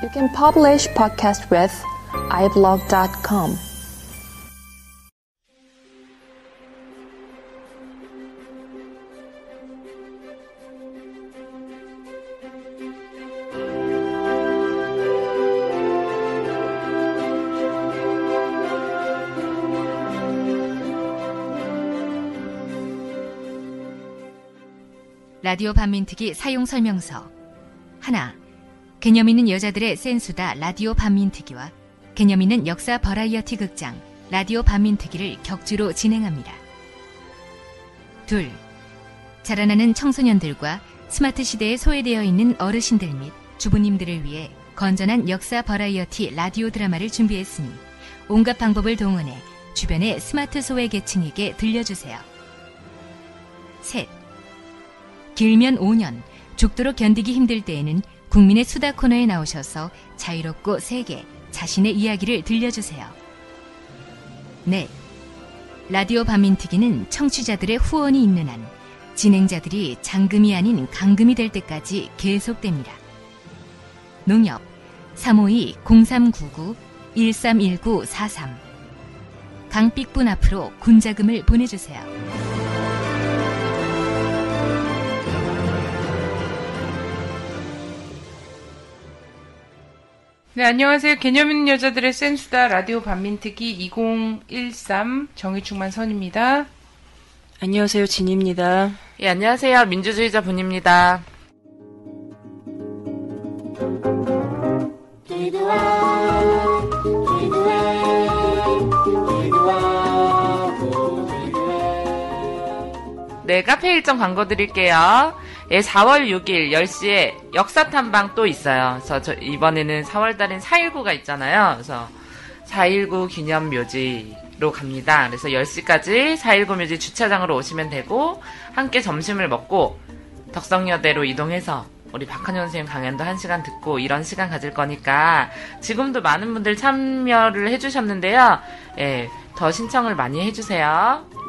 You can publish podcast with iblog.com. 라디오 반민특위 사용 설명서. 하나. 개념 있는 여자들의 센수다 라디오 반민특위와 개념 있는 역사 버라이어티 극장 라디오 반민특위를 격주로 진행합니다. 둘. 자라나는 청소년들과 스마트 시대에 소외되어 있는 어르신들 및 주부님들을 위해 건전한 역사 버라이어티 라디오 드라마를 준비했으니 온갖 방법을 동원해 주변의 스마트 소외 계층에게 들려주세요. 셋. 길면 5년, 죽도록 견디기 힘들 때에는 국민의 수다 코너에 나오셔서 자유롭고 세게 자신의 이야기를 들려주세요. 넷. 라디오 반민특위는 청취자들의 후원이 있는 한 진행자들이 장금이 아닌 강금이 될 때까지 계속됩니다. 농협 352-0399-131943 강삑분 앞으로 군자금을 보내주세요. 네, 안녕하세요. 개념 있는 여자들의 센수다 라디오 반민특위 2013 정의충만 선입니다. 안녕하세요. 진입니다. 예, 안녕하세요. 민주주의자 분입니다. 네, 카페 일정 광고 드릴게요. 예, 4월 6일 10시에 역사탐방 또 있어요. 그래서 이번에는 4월 달엔 4.19가 있잖아요. 그래서 4.19 기념묘지로 갑니다. 그래서 10시까지 4.19 묘지 주차장으로 오시면 되고, 함께 점심을 먹고, 덕성여대로 이동해서 우리 박한현 선생님 강연도 1시간 듣고 이런 시간 가질 거니까, 지금도 많은 분들 참여를 해주셨는데요. 예, 더 신청을 많이 해주세요.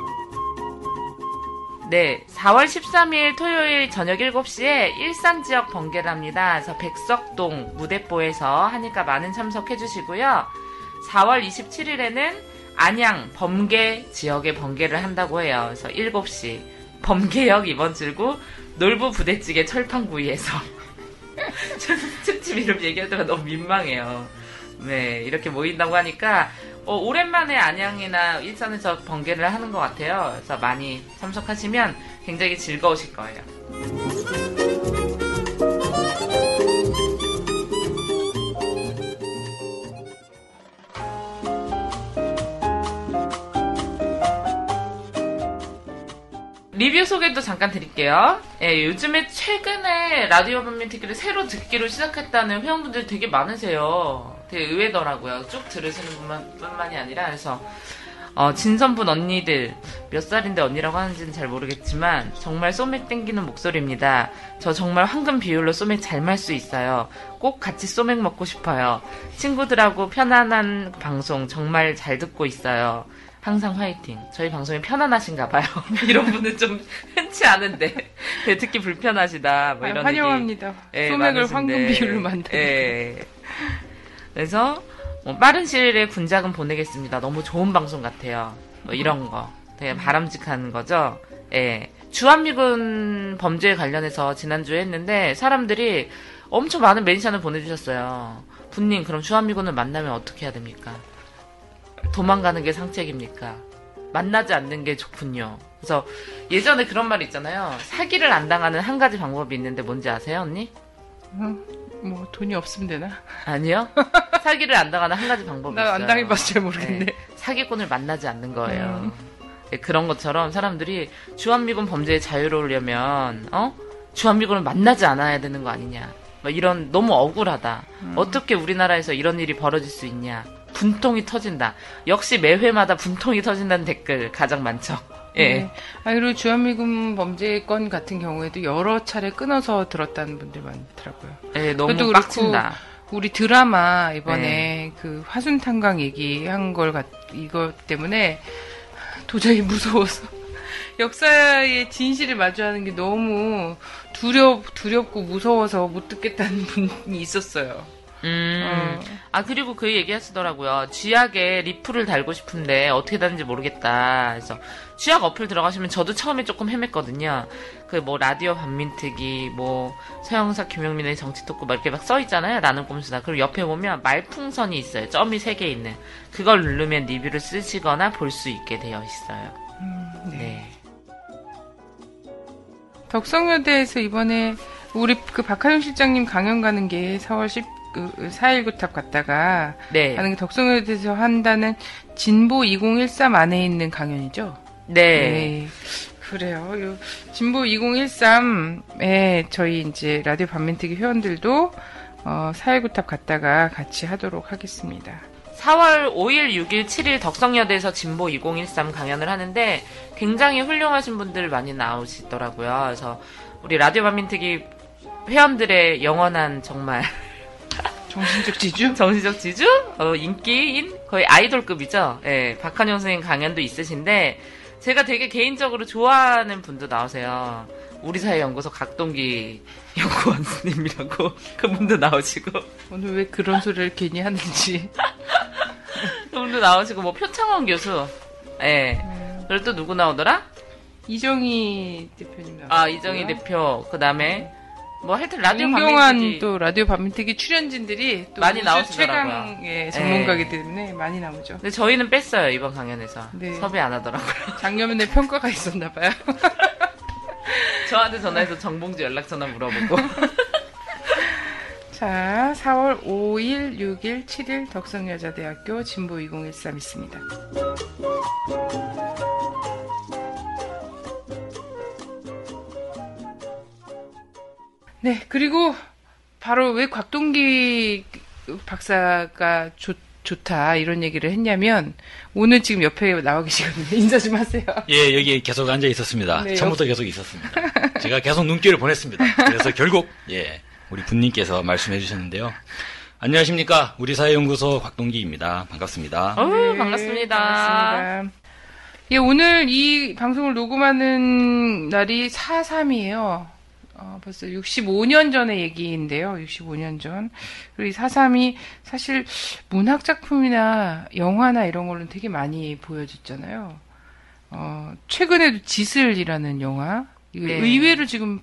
네, 4월 13일 토요일 저녁 7시에 일산 지역 번개를 합니다. 그래서 백석동 무대뽀에서 하니까 많은 참석해 주시고요. 4월 27일에는 안양 범계 지역에 번개를 한다고 해요. 그래서 7시 범계역 2번 출구 놀부 부대찌개 철판구이에서 특집 이름 얘기하다가 너무 민망해요. 네, 이렇게 모인다고 하니까 오랜만에 안양이나 일산에서 번개를 하는 것 같아요. 그래서 많이 참석하시면 굉장히 즐거우실 거예요. 리뷰 소개도 잠깐 드릴게요. 예, 요즘에 최근에 라디오 반민특위를 새로 듣기로 시작했다는 회원분들 되게 많으세요. 되게 의외더라고요. 쭉 들으시는 분만이 아니라. 그래서 진선분 언니들, 몇 살인데 언니라고 하는지는 잘 모르겠지만 정말 소맥 땡기는 목소리입니다. 저 정말 황금 비율로 소맥 잘 말 수 있어요. 꼭 같이 소맥 먹고 싶어요. 친구들하고 편안한 방송 정말 잘 듣고 있어요. 항상 화이팅. 저희 방송이 편안하신가 봐요. 이런 분은 좀 흔치 않은데 되게 듣기 불편하시다. 뭐 이런 환영합니다. 얘기, 소맥을 많으신데. 황금 비율로 만드는. 예. 그래서 빠른 시일에 군자금 보내겠습니다. 너무 좋은 방송 같아요. 뭐 이런 거 되게 바람직한 거죠. 예. 주한미군 범죄에 관련해서 지난주에 했는데 사람들이 엄청 많은 멘션을 보내주셨어요. 분님, 그럼 주한미군을 만나면 어떻게 해야 됩니까? 도망가는 게 상책입니까? 만나지 않는 게 좋군요. 그래서 예전에 그런 말 있잖아요. 사기를 안 당하는 한 가지 방법이 있는데 뭔지 아세요, 언니? 뭐 돈이 없으면 되나? 아니요. 사기를 안 당하는 한 가지 방법이 있어요. 나 안 당해봐서 잘 모르겠네. 네, 사기꾼을 만나지 않는 거예요. 네, 그런 것처럼 사람들이 주한미군 범죄에 자유로우려면 주한미군을 만나지 않아야 되는 거 아니냐. 막 이런 너무 억울하다. 어떻게 우리나라에서 이런 일이 벌어질 수 있냐. 분통이 터진다. 역시 매회마다 분통이 터진다는 댓글 가장 많죠. 예. 네. 그리고 주한미군 범죄건 같은 경우에도 여러 차례 끊어서 들었다는 분들 많더라고요. 예, 너무 빡친다. 우리 드라마 이번에 그 화순탄광 얘기한 이것 때문에 도저히 무서워서 역사의 진실을 마주하는 게 너무 두렵고 무서워서 못 듣겠다는 분이 있었어요. 그리고 그 얘기 하시더라고요. 쥐약에 리플을 달고 싶은데 어떻게 다는지 모르겠다. 그래서 쥐약 어플 들어가시면 저도 처음에 조금 헤맸거든요. 그 뭐 라디오 반민특위, 뭐 서영사 김용민의 정치 토크 막 이렇게 막 써있잖아요. 나는 꼼수다. 그리고 옆에 보면 말풍선이 있어요. 점이 3개 있는. 그걸 누르면 리뷰를 쓰시거나 볼 수 있게 되어 있어요. 네. 덕성여대에서 이번에 우리 그 박하영 실장님 강연 가는 게 4월 4.19탑 갔다가 네. 가는 게 덕성여대에서 한다는 진보 2013 안에 있는 강연이죠? 네. 그래요. 요 진보 2013에 저희 이제 라디오 반민특위 회원들도 4.19탑 갔다가 같이 하도록 하겠습니다. 4월 5일, 6일, 7일 덕성여대에서 진보 2013 강연을 하는데 굉장히 훌륭하신 분들 많이 나오시더라고요. 그래서 우리 라디오 반민특위 회원들의 영원한 정말 정신적 지주? 정신적 지주? 인기인? 거의 아이돌급이죠. 예, 박한영 선생님 강연도 있으신데 제가 되게 개인적으로 좋아하는 분도 나오세요. 우리사회연구소 각동기 연구원님이라고 그분도 나오시고 오늘 왜 그런 소리를 괜히 하는지 그분도 나오시고 뭐 표창원 교수 예. 그리고 또 누구 나오더라? 이정희 대표님 나오시고 이정희 대표 그 다음에 뭐 하여튼 라디오 윤경환 반민특위 또 라디오 반민특위 출연진들이 또 많이 우주 나오시더라고요. 최강의 전문가이기 때문에 많이 나오죠. 근데 저희는 뺐어요 이번 강연에서. 네. 섭외 안 하더라고요. 작년에 평가가 있었나 봐요. 저한테 전화해서 정봉주 연락처나 물어보고. 자, 4월 5일, 6일, 7일 덕성여자대학교 진보 2013 있습니다. 네, 그리고 바로 왜 곽동기 박사가 좋다 이런 얘기를 했냐면 오늘 지금 옆에 나와 계시거든요. 인사 좀 하세요. 예, 여기 계속 앉아 있었습니다. 네, 처음부터 계속 있었습니다. 제가 계속 눈길을 보냈습니다. 그래서 결국 우리 분님께서 말씀해 주셨는데요. 안녕하십니까. 우리사회연구소 곽동기입니다. 반갑습니다. 네, 반갑습니다. 반갑습니다. 예, 오늘 이 방송을 녹음하는 날이 4.3이에요. 벌써 65년 전의 얘기인데요. 65년 전. 그리고 이 4.3이 사실 문학작품이나 영화나 이런 걸로는 되게 많이 보여졌잖아요. 최근에도 지슬이라는 영화. 이거 네. 의외로 지금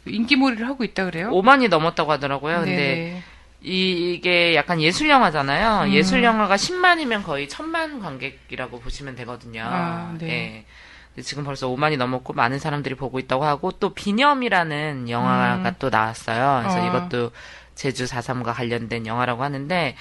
인기몰이를 하고 있다 그래요? 5만이 넘었다고 하더라고요. 근데 네네. 이게 약간 예술영화잖아요. 예술영화가 10만이면 거의 1000만 관객이라고 보시면 되거든요. 네. 예. 근데 지금 벌써 5만이 넘었고 많은 사람들이 보고 있다고 하고 또 비념이라는 영화가 또 나왔어요. 그래서 이것도 제주 4.3과 관련된 영화라고 하는데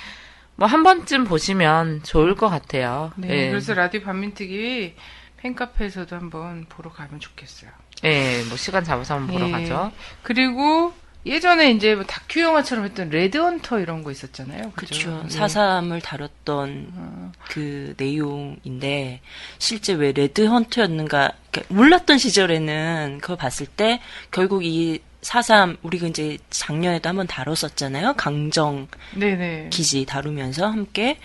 뭐 한 번쯤 보시면 좋을 것 같아요. 네. 예. 그래서 라디오 반민특위 팬카페에서도 한번 보러 가면 좋겠어요. 예, 뭐 시간 잡아서 한번 보러 예. 가죠. 그리고 예전에 이제 뭐 다큐 영화처럼 했던 레드헌터 이런 거 있었잖아요. 그렇죠. 예. 4.3을 다뤘던 그 내용인데 실제 왜 레드헌터였는가 몰랐던 시절에는 그걸 봤을 때 결국 이 4.3 우리가 이제 작년에도 한번 다뤘었잖아요. 강정 네네. 기지 다루면서 함께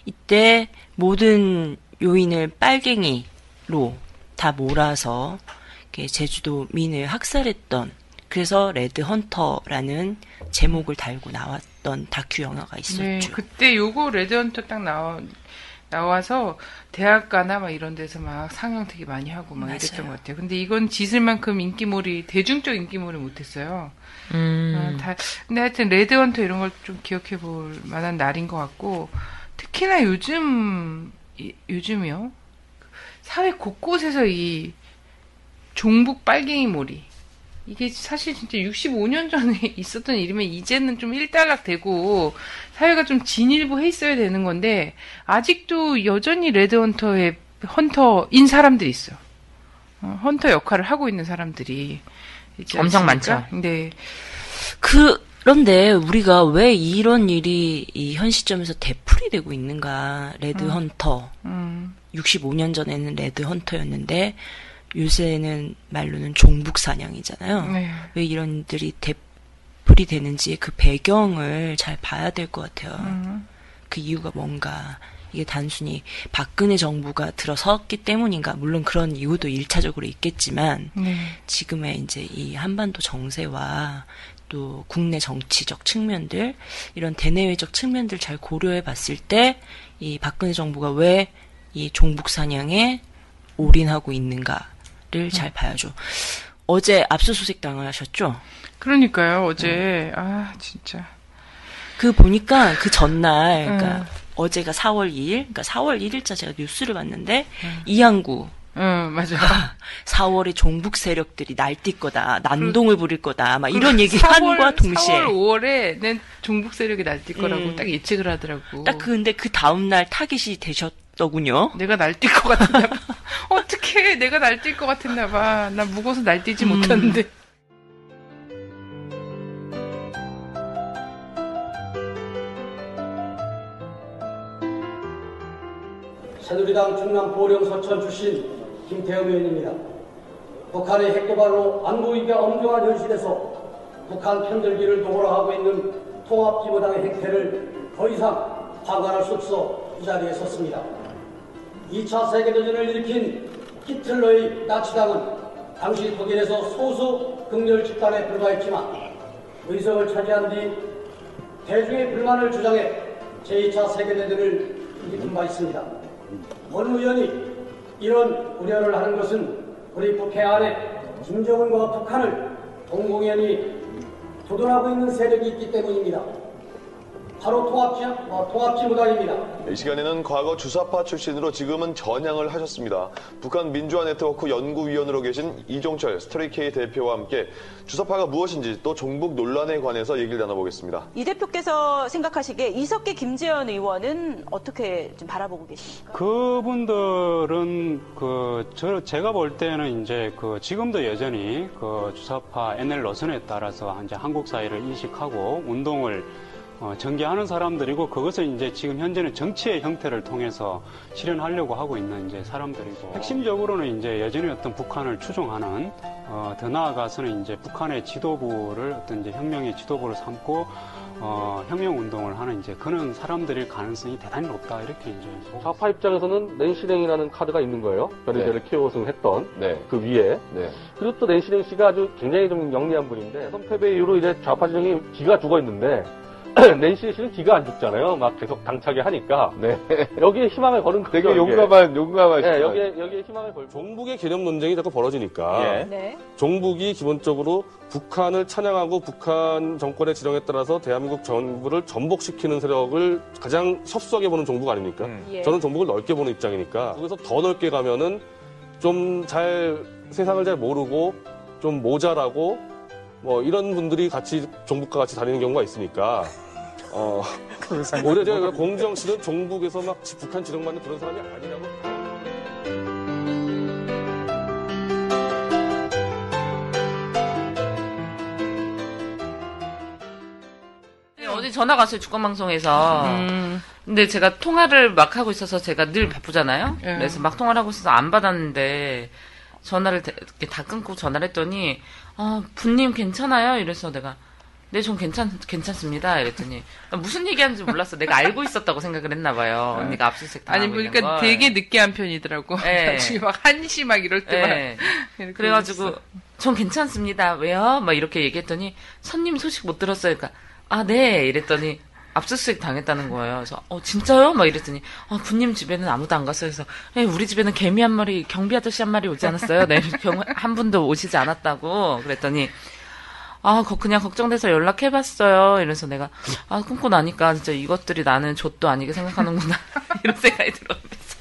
이때 모든 요인을 빨갱이로 다 몰아서 이렇게 제주도민을 학살했던 그래서 레드헌터라는 제목을 달고 나왔던 다큐 영화가 있었죠. 네, 그때 요거 레드헌터 딱 나와서 대학가나 막 이런 데서 막 상영 되게 많이 하고 막 맞아요. 이랬던 것 같아요. 근데 이건 지슬만큼 대중적 인기몰이 못했어요. 근데 하여튼 레드헌터 이런 걸 좀 기억해 볼 만한 날인 것 같고 특히나 요즘이요. 사회 곳곳에서 이 종북 빨갱이 몰이 이게 사실 진짜 65년 전에 있었던 일이면 이제는 좀 일단락되고 사회가 좀 진일보해 있어야 되는 건데 아직도 여전히 헌터인 사람들이 있어요. 헌터 역할을 하고 있는 사람들이 있지 엄청 않습니까? 많죠. 네. 그런데 우리가 왜 이런 일이 이 현 시점에서 되풀이 되고 있는가? 레드헌터. 65년 전에는 레드헌터였는데 요새는 말로는 종북사냥이잖아요. 네. 왜 이런 일들이 되풀이 되는지 그 배경을 잘 봐야 될 것 같아요. 그 이유가 뭔가. 이게 단순히 박근혜 정부가 들어섰기 때문인가. 물론 그런 이유도 1차적으로 있겠지만 네. 지금의 이제 이 한반도 정세와 또 국내 정치적 측면들, 이런 대내외적 측면들 잘 고려해 봤을 때 이 박근혜 정부가 왜 이 종북 사냥에 올인하고 있는가를 잘 봐야죠. 어제 압수수색 당하셨죠? 그러니까요. 어제 진짜 그 보니까 그 전날 그러니까 어제가 4월 2일, 그러니까 4월 1일자 제가 뉴스를 봤는데 이항구 맞아. 4월에 종북 세력들이 날뛸 거다, 난동을 부릴 거다, 막 이런 얘기 한과 동시에 4월, 5월에 종북 세력이 날뛸 거라고 딱 예측을 하더라고. 딱 근데 그 다음 날 타깃이 되셨더군요. 내가 날뛸 것 같았나 봐. 어떡해, 내가 날뛸 것 같았나 봐. 나 무거워서 날뛰지 못하는데. 새누리당 충남 보령 서천 출신 김태흠 의원입니다. 북한의 핵도발로 안보위기가 엄중한 현실에서 북한 편들기를 도모하고 있는 통합기무당의 행태를 더 이상 방관할 수 없어 이 자리에 섰습니다. 2차 세계대전을 일으킨 히틀러의 나치당은 당시 독일에서 소수 극렬 집단에 불과했지만 의석을 차지한 뒤 대중의 불만을 주장해 제2차 세계대전을 일으킨 바 있습니다. 원 의원이 이런 우려를 하는 것은 우리 국회 안에 김정은과 북한을 동공연히 조둔하고 있는 세력이 있기 때문입니다. 바로 통합기무당입니다. 이 시간에는 과거 주사파 출신으로 지금은 전향을 하셨습니다. 북한 민주화 네트워크 연구위원으로 계신 이종철 스토리K 대표와 함께 주사파가 무엇인지 또 종북 논란에 관해서 얘기를 나눠보겠습니다. 이 대표께서 생각하시기에 이석기 김재현 의원은 어떻게 좀 바라보고 계십니까? 그분들은 제가 볼 때는 이제 지금도 여전히 주사파 NL 노선에 따라서 이제 한국 사회를 인식하고 운동을 전개하는 사람들이고, 그것을 이제 지금 현재는 정치의 형태를 통해서 실현하려고 하고 있는 이제 사람들이고, 핵심적으로는 이제 여전히 어떤 북한을 추종하는, 더 나아가서는 이제 북한의 지도부를 어떤 이제 혁명의 지도부를 삼고, 혁명 운동을 하는 이제 그런 사람들일 가능성이 대단히 높다, 이렇게 이제. 좌파 입장에서는 낸시랭이라는 카드가 있는 거예요. 변희재를 키워서 했던 그 위에. 그리고 또 낸시랭 씨가 아주 굉장히 좀 영리한 분인데, 선패배 이후로 이제 좌파 진영이 기가 죽어 있는데, 낸시 씨는 기가 안 죽잖아요. 막 계속 당차게 하니까. 여기에 희망을 거는 거죠. 되게 용감한. 네, 여기에 희망을 걸고. 종북의 개념 논쟁이 자꾸 벌어지니까. 종북이 기본적으로 북한을 찬양하고 북한 정권의 지령에 따라서 대한민국 정부를 전복시키는 세력을 가장 협소하게 보는 종북 아닙니까? 저는 종북을 넓게 보는 입장이니까. 그래서 더 넓게 가면은 좀 세상을 잘 모르고 좀 모자라고 이런 분들이 같이 종북과 같이 다니는 경우가 있으니까. 오히려 제가 공정 씨는 종북에서 막 북한 지령받는 그런 사람이 아니라고. 어제 전화 갔어요, 주권방송에서. 근데 제가 통화를 막 하고 있어서 제가 늘 바쁘잖아요? 그래서 막 통화를 하고 있어서 안 받았는데, 전화를 이렇게 다 끊고 전화를 했더니, 부님 괜찮아요? 이래서 내가, 네, 전 괜찮습니다. 이랬더니, 무슨 얘기하는지 몰랐어. 내가 알고 있었다고 생각을 했나봐요. 언니가 압수수색 당하고 있는 걸. 보니까 되게 늦게 한 편이더라고. 나중에 막 1시 막 이럴 때 막. 그래가지고, 전 괜찮습니다. 왜요? 막 이렇게 얘기했더니, 손님 소식 못 들었어요. 그러니까, 네. 이랬더니, 압수수색 당했다는 거예요. 그래서, 진짜요? 막 이랬더니, 군님 집에는 아무도 안 갔어요. 그래서, 우리 집에는 개미 한 마리, 경비 아저씨 한 마리 오지 않았어요? 네, 한 분도 오시지 않았다고. 그랬더니, 그냥 걱정돼서 연락해봤어요. 이래서 내가, 끊고 나니까 진짜 이것들이 나는 좆도 아니게 생각하는구나. 이런 생각이 들었면서.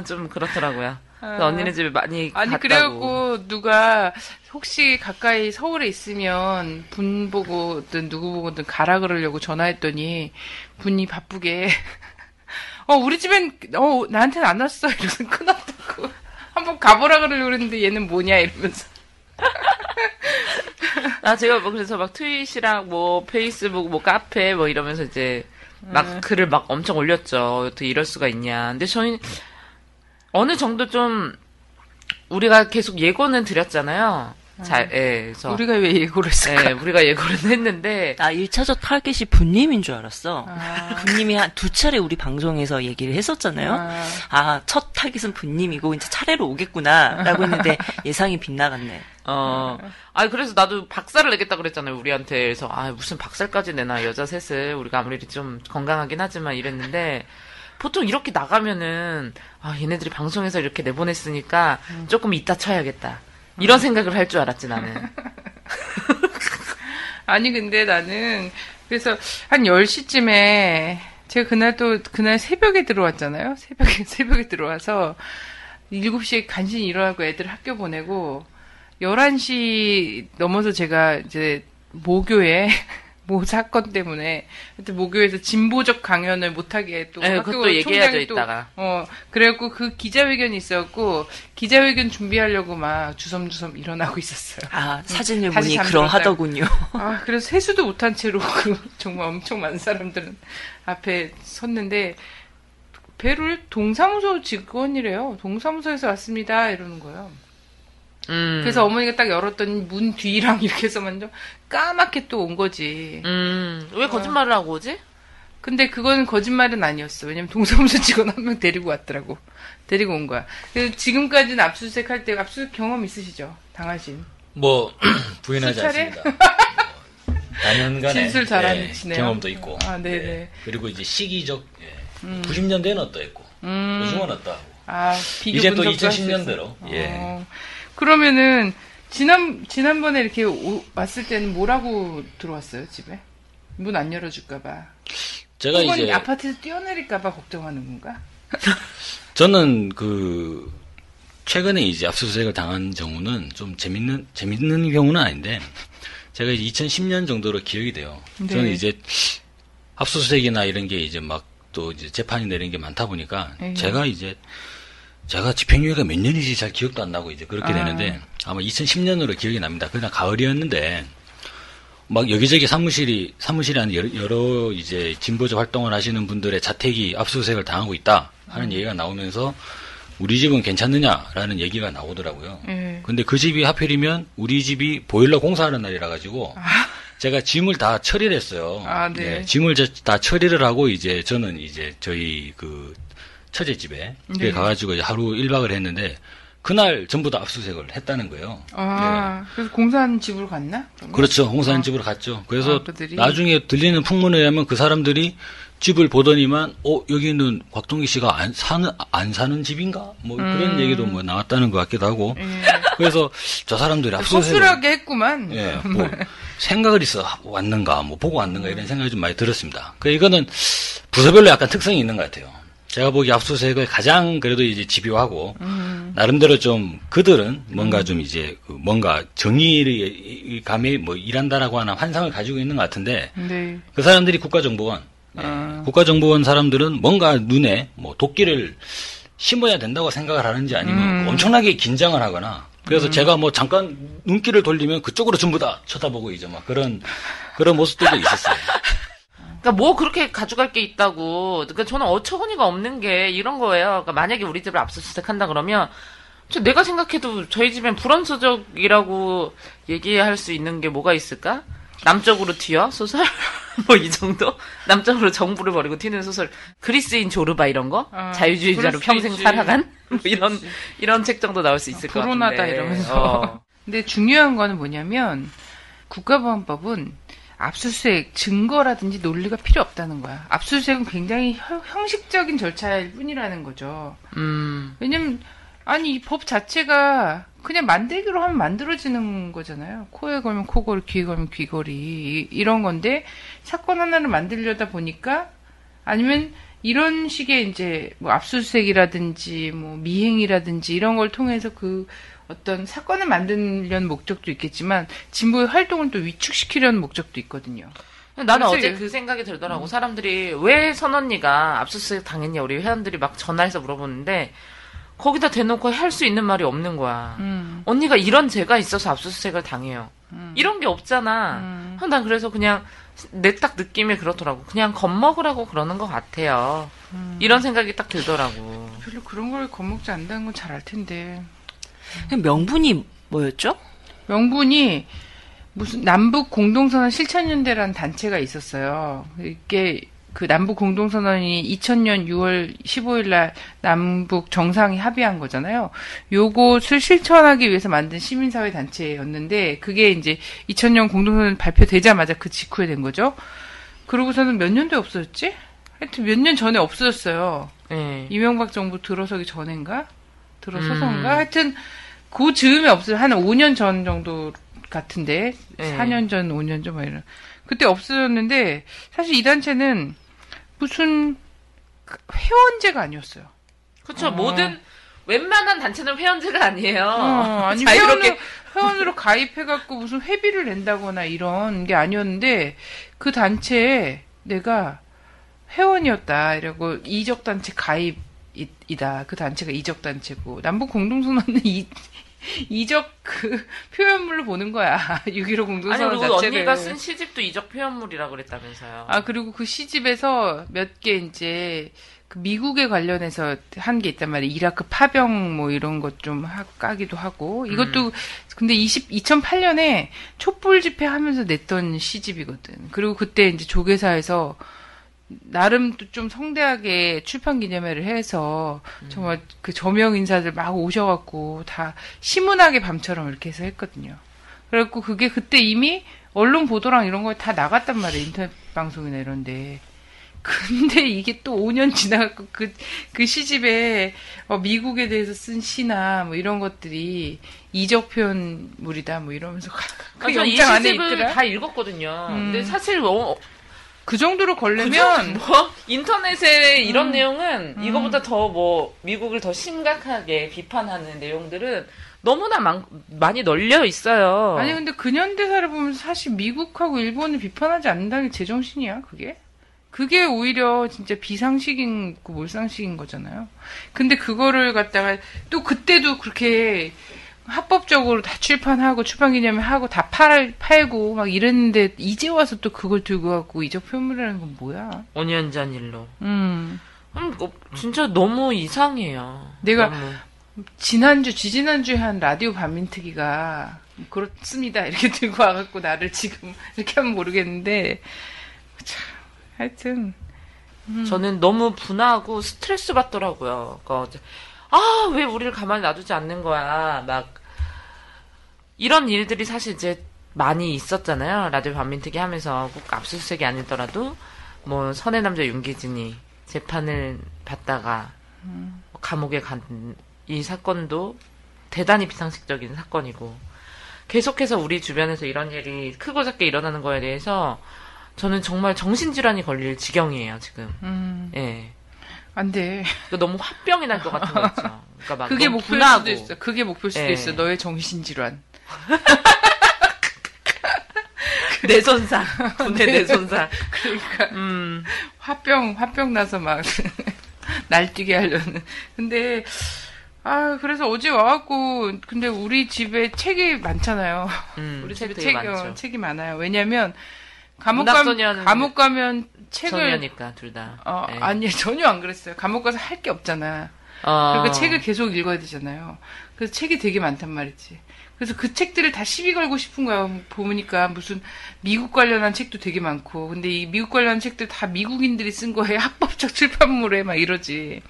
좀 그렇더라고요. 언니네 집에 많이 갔다고. 그래갖고 누가 혹시 가까이 서울에 있으면 분 보고든 누구 보고든 가라 그러려고 전화했더니 분이 바쁘게 우리 집엔 나한테는 안 왔어 이러면서 끊었다고. 한번 가보라 그러려고 그랬는데 얘는 뭐냐 이러면서. 제가 그래서 막 트윗이랑 페이스북 카페 이러면서 이제 막 글을 막 엄청 올렸죠. 어떻게 이럴 수가 있냐. 근데 저희 어느 정도 좀 우리가 계속 예고는 드렸잖아요. 그래서 우리가 왜 예고를 했을까? 네, 우리가 예고를 했는데. 나 1차적 타겟이 분님인 줄 알았어. 분님이 한 2차례 우리 방송에서 얘기를 했었잖아요. 첫 타겟은 분님이고, 이제 차례로 오겠구나, 라고 했는데, 예상이 빗나갔네. 그래서 나도 박살을 내겠다 그랬잖아요, 우리한테. 그래서, 무슨 박살까지 내나, 여자 셋을. 우리가 아무리 좀 건강하긴 하지만 이랬는데, 보통 이렇게 나가면은, 얘네들이 방송에서 이렇게 내보냈으니까, 조금 이따 쳐야겠다. 이런 생각을 할 줄 알았지, 나는. 아니, 근데 나는, 그래서 한 10시쯤에, 제가 그날 새벽에 들어왔잖아요? 새벽에 들어와서, 7시에 간신히 일어나고 애들 학교 보내고, 11시 넘어서 제가 이제, 모 사건 때문에 하여튼 모교에서 진보적 강연을 못하게 또 그것도 얘기해야죠 이따가. 그래갖고 그 기자회견이 있었고 기자회견 준비하려고 막 주섬주섬 일어나고 있었어요. 사진을 보니 그러하더군요. 그래서 세수도 못한 채로 정말 엄청 많은 사람들은 앞에 섰는데 배를 동사무소 직원이래요. 동사무소에서 왔습니다 이러는 거예요. 그래서 어머니가 딱 열었더니 문 뒤랑 이렇게 해서 먼저 까맣게 또 온 거지. 왜 거짓말을 하고 오지? 근데 그건 거짓말은 아니었어. 왜냐면 동사무소 직원 한 명 데리고 왔더라고. 데리고 온 거야. 그래서 지금까지는 압수수색 할 때 압수수색 경험 있으시죠? 당하신. 부인하지 않습니다. 단연간의 진술 잘하시네요. 경험도 있고. 네네. 그리고 이제 시기적 90년대는 어떠했고 요즘은 어떠하고. 이제 또 2010년대로. 그러면은 지난번에 이렇게 왔을 때는 뭐라고 들어왔어요 집에? 문 안 열어줄까봐. 제가 이제 아파트에서 뛰어내릴까봐 걱정하는 건가? 저는 최근에 이제 압수수색을 당한 경우는 좀 재밌는 경우는 아닌데 제가 이제 2010년 정도로 기억이 돼요. 네. 저는 이제 압수수색이나 이런 게 이제 막 또 이제 재판이 내린 게 많다 보니까 제가 집행유예가 몇 년인지 잘 기억도 안 나고 이제 그렇게 되는데 아마 2010년으로 기억이 납니다. 그냥 가을이었는데 막 여기저기 사무실이 한 여러 이제 진보적 활동을 하시는 분들의 자택이 압수수색을 당하고 있다 하는 얘기가 나오면서 우리 집은 괜찮느냐라는 얘기가 나오더라고요. 근데 그 집이 하필이면 우리 집이 보일러 공사하는 날이라 가지고 제가 짐을 다 처리를 했어요. 네, 짐을 다 처리를 하고 이제 저는 이제 저희 처제 집에 가가지고 이제 하루 1박을 했는데 그날 전부 다 압수수색을 했다는 거예요. 그래서 공사하는 집으로 갔나? 그렇죠. 공사하는 집으로 갔죠. 그래서 나중에 들리는 풍문에 의하면 그 사람들이 집을 보더니만 여기는 곽동기 씨가 안 사는 집인가? 그런 얘기도 나왔다는 것 같기도 하고. 그래서 저 사람들이 압수수색을 허술하게 했구만. 생각을 있어 왔는가, 보고 왔는가 이런 생각이 좀 많이 들었습니다. 이거는 부서별로 약간 특성이 있는 것 같아요. 제가 보기 압수수색을 가장 그래도 이제 집요하고 나름대로 좀 그들은 뭔가 좀 이제 뭔가 정의의 감에 일한다라고 하는 환상을 가지고 있는 것 같은데 그 사람들이 국가정보원 국가정보원 사람들은 뭔가 눈에 도끼를 심어야 된다고 생각을 하는지 아니면 엄청나게 긴장을 하거나 그래서 제가 잠깐 눈길을 돌리면 그쪽으로 전부 다 쳐다보고 이제 막 그런 모습들도 있었어요. 그러니까 그렇게 가져갈 게 있다고. 그러니까 저는 어처구니가 없는 게 이런 거예요. 그러니까 만약에 우리 집을 압수수색한다 그러면 내가 생각해도 저희 집엔 불원소적이라고 얘기할 수 있는 게 뭐가 있을까? 남쪽으로 튀어? 소설? 이 정도? 남쪽으로 정부를 버리고 튀는 소설. 그리스인 조르바 이런 거? 자유주의자로 평생 살아간? 이런 책 정도 나올 수 있을 것 같은데. 불온하다 이러면서. 근데 중요한 거는 뭐냐면 국가보안법은 압수수색 증거라든지 논리가 필요 없다는 거야. 압수수색은 굉장히 형식적인 절차일 뿐이라는 거죠. 왜냐면 이 법 자체가 그냥 만들기로 하면 만들어지는 거잖아요. 코에 걸면 코걸이, 귀에 걸면 귀걸이 이런 건데 사건 하나를 만들려다 보니까 아니면 이런 식의 이제 압수수색이라든지 미행이라든지 이런 걸 통해서 어떤 사건을 만들려는 목적도 있겠지만 진보의 활동을 또 위축시키려는 목적도 있거든요. 나는 어제 그 생각이 들더라고. 사람들이 왜 선언니가 압수수색 당했냐 우리 회원들이 막 전화해서 물어보는데 거기다 대놓고 할 수 있는 말이 없는 거야. 언니가 이런 죄가 있어서 압수수색을 당해요. 이런 게 없잖아. 난 그래서 그냥 내 딱 느낌이 그렇더라고. 그냥 겁먹으라고 그러는 것 같아요. 이런 생각이 딱 들더라고. 별로 그런 걸 겁먹지 않는다는 건 잘 알 텐데. 명분이 뭐였죠? 명분이 무슨 남북 공동선언 실천연대라는 단체가 있었어요. 이게 그 남북 공동선언이 2000년 6월 15일 날 남북 정상이 합의한 거잖아요. 요것을 실천하기 위해서 만든 시민사회 단체였는데 그게 이제 2000년 공동선언 발표되자마자 그 직후에 된 거죠. 그러고서는 몇 년도에 없어졌지? 하여튼 몇 년 전에 없어졌어요. 이명박 정부 들어서기 전인가? 들어서서인가? 하여튼 그 즈음에 없어요. 한 5년 전 정도 같은데 4년 전, 5년 전 막 이런. 그때 없어졌는데 사실 이 단체는 무슨 회원제가 아니었어요. 그렇죠. 모든 웬만한 단체는 회원제가 아니에요. 아니 회원으로 가입해갖고 무슨 회비를 낸다거나 이런 게 아니었는데 그 단체에 내가 회원이었다 이러고 이적단체 가입이다. 그 단체가 이적단체고 남북 공동선언은 이적 그 표현물로 보는 거야. 6.15 공동선언 자체를. 아니, 언니가 쓴 시집도 이적 표현물이라고 그랬다면서요. 그리고 그 시집에서 몇 개 이제 그 미국에 관련해서 한 게 있단 말이에요. 이라크 파병 뭐 이런 것 좀 까기도 하고. 이것도 근데 2008년에 촛불 집회 하면서 냈던 시집이거든. 그리고 그때 이제 조계사에서 나름 좀 성대하게 출판 기념회를 해서 정말 그 저명 인사들 막 오셔갖고 다 시문학의 밤처럼 이렇게 해서 했거든요. 그래갖고 그게 그때 이미 언론 보도랑 이런 거 다 나갔단 말이에요. 인터넷 방송이나 이런데. 근데 이게 또 5년 지나갖고 그 시집에 미국에 대해서 쓴 시나 뭐 이런 것들이 이적 표현물이다 뭐 이러면서 그 영장 안에 있더라. 이 시집을 다 읽었거든요. 근데 사실 그 정도로 걸려면 인터넷에 이런 내용은 이거보다 더 뭐 미국을 더 심각하게 비판하는 내용들은 너무나 많이 널려 있어요. 아니 근데 근현대사를 보면 사실 미국하고 일본을 비판하지 않는다는 게 제정신이야 그게? 그게 오히려 진짜 비상식인 몰상식인 거잖아요. 근데 그거를 갖다가 또 그때도 그렇게 합법적으로 다 출판하고 출판기념회 하고 다 팔고 막 이랬는데 이제 와서 또 그걸 들고 갖고 이적 표현물이라는 건 뭐야? 5년 전 일로. 진짜 너무 이상해요. 내가 너무. 지지난주에 한 라디오 반민특위가 그렇습니다 이렇게 들고 와갖고 나를 지금 이렇게 하면 모르겠는데 참 하여튼 저는 너무 분하고 스트레스 받더라고요. 왜 우리를 가만히 놔두지 않는 거야. 막 이런 일들이 사실 이제 많이 있었잖아요. 라디오 반민특위 하면서 꼭 압수수색이 아니더라도 뭐 선의 남자 윤기진이 재판을 받다가 감옥에 간 이 사건도 대단히 비상식적인 사건이고 계속해서 우리 주변에서 이런 일이 크고 작게 일어나는 거에 대해서 저는 정말 정신질환이 걸릴 지경이에요 지금. 예. 안 돼. 너무 화병이 날 것 같은 거 있죠. 그러니까 막 그게 목표일 수도 있어. 그게 목표일 수도 있어. 너의 정신질환. 뇌손상. 분해 뇌손상. 그러니까 화병 나서 막 날뛰게 하려는. 근데 그래서 어제 와갖고 근데 우리 집에 책이 많잖아요. 우리 집에 책이 많아요. 왜냐면 감옥 가면 책을 전혀니까 둘 다. 아니 전혀 안 그랬어요. 감옥 가서 할 게 없잖아. 그러니까 책을 계속 읽어야 되잖아요. 그래서 책이 되게 많단 말이지. 그래서 그 책들을 다 시비 걸고 싶은 거야. 보니까 무슨 미국 관련한 책도 되게 많고. 근데 이 미국 관련한 책들 다 미국인들이 쓴 거에 합법적 출판물에 막 이러지.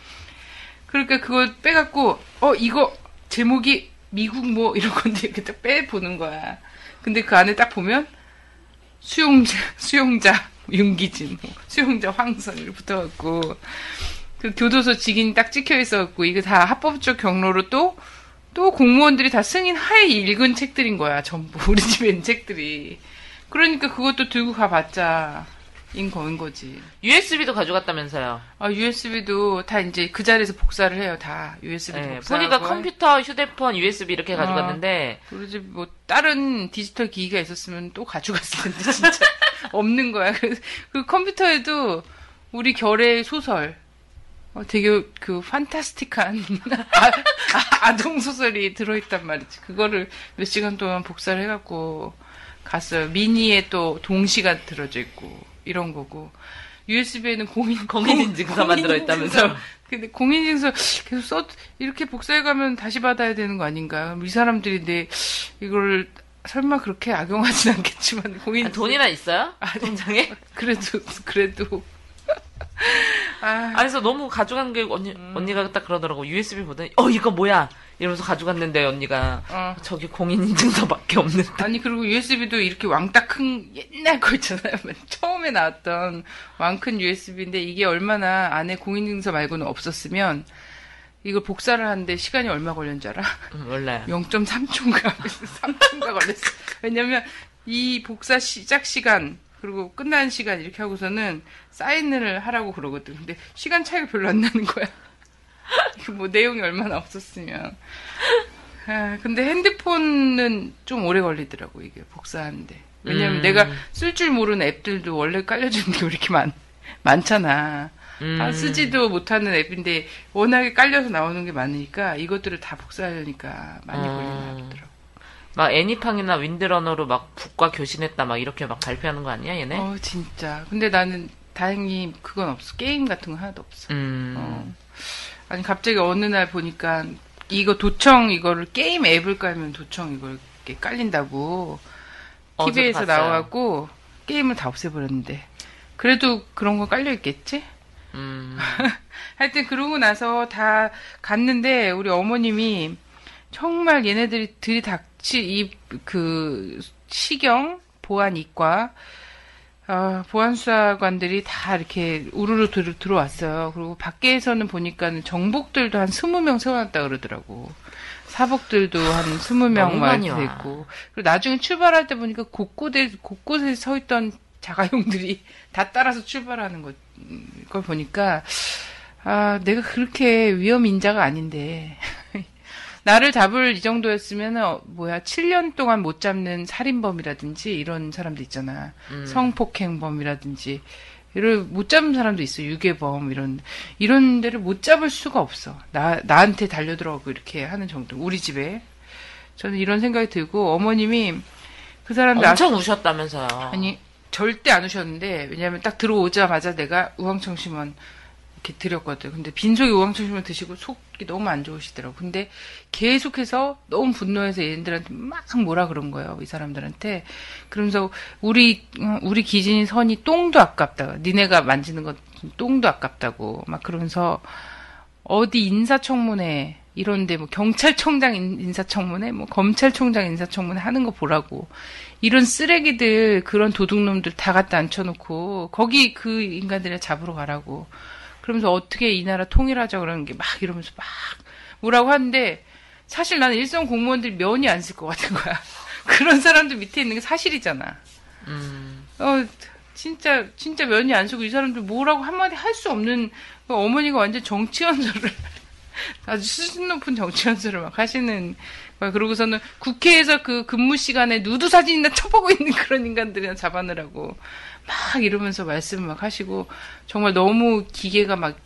그러니까 그걸 빼갖고 이거 제목이 미국 뭐 이런 건데 이렇게 딱 빼보는 거야. 근데 그 안에 딱 보면 수용자 윤기진, 수용자 황선 이렇게 붙어갖고 그 교도소 직인이 딱 찍혀 있어갖고 이거 다 합법적 경로로 또 공무원들이 다 승인 하에 읽은 책들인 거야. 전부 우리 집에 있는 책들이. 그러니까 그것도 들고 가봤자 인거인 거지. USB도 가져갔다면서요? USB도 다 이제 그 자리에서 복사를 해요. 다 USB 복사. 보니까 컴퓨터, 휴대폰, USB 이렇게 가져갔는데. 그러지 뭐 다른 디지털 기기가 있었으면 또 가져갔을 텐데 진짜 없는 거야. 그래서 그 컴퓨터에도 우리 결의 소설. 되게 그 판타스틱한 아동 소설이 들어있단 말이지. 그거를 몇 시간 동안 복사를 해갖고 갔어요. 미니에 또 동시가 들어져 있고. 이런 거고 USB에는 공인인증서만 들어있다면서. 근데 공인인증서 계속 이렇게 복사해가면 다시 받아야 되는 거 아닌가? 이 사람들이 이걸 설마 그렇게 악용하진 않겠지만 공인 돈이나 있어요? 통장에? 그래도 그래서 너무 가져간 게 언니가 딱 그러더라고. USB 보더니 이거 뭐야? 이러면서 가져갔는데 언니가 저기 공인인증서밖에 없는데. 아니 그리고 USB도 이렇게 왕따 큰 옛날 거 있잖아요. 처음에 나왔던 왕큰 USB인데 이게 얼마나 안에 공인인증서 말고는 없었으면 이걸 복사를 하는데 시간이 얼마 걸렸는지 알아? 몰라요. 0.3초인가 3초인가 걸렸어. 왜냐면 이 복사 시작 시간 그리고 끝나는 시간 이렇게 하고서는 사인을 하라고 그러거든. 근데 시간 차이가 별로 안 나는 거야. 뭐 내용이 얼마나 없었으면. 근데 핸드폰은 좀 오래 걸리더라고 이게 복사하는데. 왜냐면 내가 쓸 줄 모르는 앱들도 원래 깔려주는 게 왜 이렇게 많잖아. 다 쓰지도 못하는 앱인데 워낙에 깔려서 나오는 게 많으니까 이것들을 다 복사하려니까 많이 걸리나 보더라고. 막 애니팡이나 윈드러너로 막 북과 교신했다 막 이렇게 막 발표하는 거 아니야 얘네? 진짜. 근데 나는 다행히 그건 없어. 게임 같은 거 하나도 없어. 아니 갑자기 어느 날 보니까 이거 도청 이거를 게임 앱을 깔면 도청 이걸 이렇게 깔린다고 TV에서 나와갖고 게임을 다 없애버렸는데 그래도 그런 거 깔려 있겠지? 하여튼 그러고 나서 다 갔는데 우리 어머님이 정말 얘네들이 들이닥치 시경 보안 수사관들이 다 이렇게 우르르 들어왔어요. 그리고 밖에서는 보니까는 정복들도 한 20명 세워놨다 그러더라고. 사복들도 한 20명 막 이렇게 됐고. 그리고 나중에 출발할 때 보니까 곳곳에 서 있던 자가용들이 다 따라서 출발하는 걸 보니까 내가 그렇게 위험인자가 아닌데 나를 잡을 이 정도였으면 7년 동안 못 잡는 살인범이라든지 이런 사람도 있잖아. 성폭행범이라든지 이를 못 잡은 사람도 있어. 유괴범 이런 데를 못 잡을 수가 없어. 나한테 달려들어가고 이렇게 하는 정도. 우리 집에 저는 이런 생각이 들고 어머님이 그 사람들 엄청 우셨다면서요. 아니 절대 안 우셨는데 왜냐하면 딱 들어오자마자 내가 우황청심원 이렇게 드렸거든. 근데 빈속에 우황청심원 드시고 속이 너무 안 좋으시더라고. 근데 계속해서 너무 분노해서 얘네들한테 막 뭐라 그런 거예요. 이 사람들한테. 그러면서 우리 기진이 선이 똥도 아깝다. 니네가 만지는 건 똥도 아깝다고. 막 그러면서 어디 인사청문회 이런데 뭐 경찰청장 인사청문회 뭐 검찰총장 인사청문회 하는 거 보라고. 이런 쓰레기들 그런 도둑놈들 다 갖다 앉혀놓고 거기 그 인간들을 잡으러 가라고. 그러면서 어떻게 이 나라 통일하자 그러는 게 막 이러면서 막 뭐라고 하는데 사실 나는 일선 공무원들이 면이 안 쓸 것 같은 거야. 그런 사람들 밑에 있는 게 사실이잖아. 진짜 면이 안 쓰고 이 사람들 뭐라고 한마디 할 수 없는 어머니가 완전 정치연설을 아주 수준 높은 정치연설을 막 하시는 거야. 그러고서는 국회에서 그 근무 시간에 누드 사진이나 쳐보고 있는 그런 인간들이나 잡아내라고 막 이러면서 말씀을 막 하시고 정말 너무 기계가 막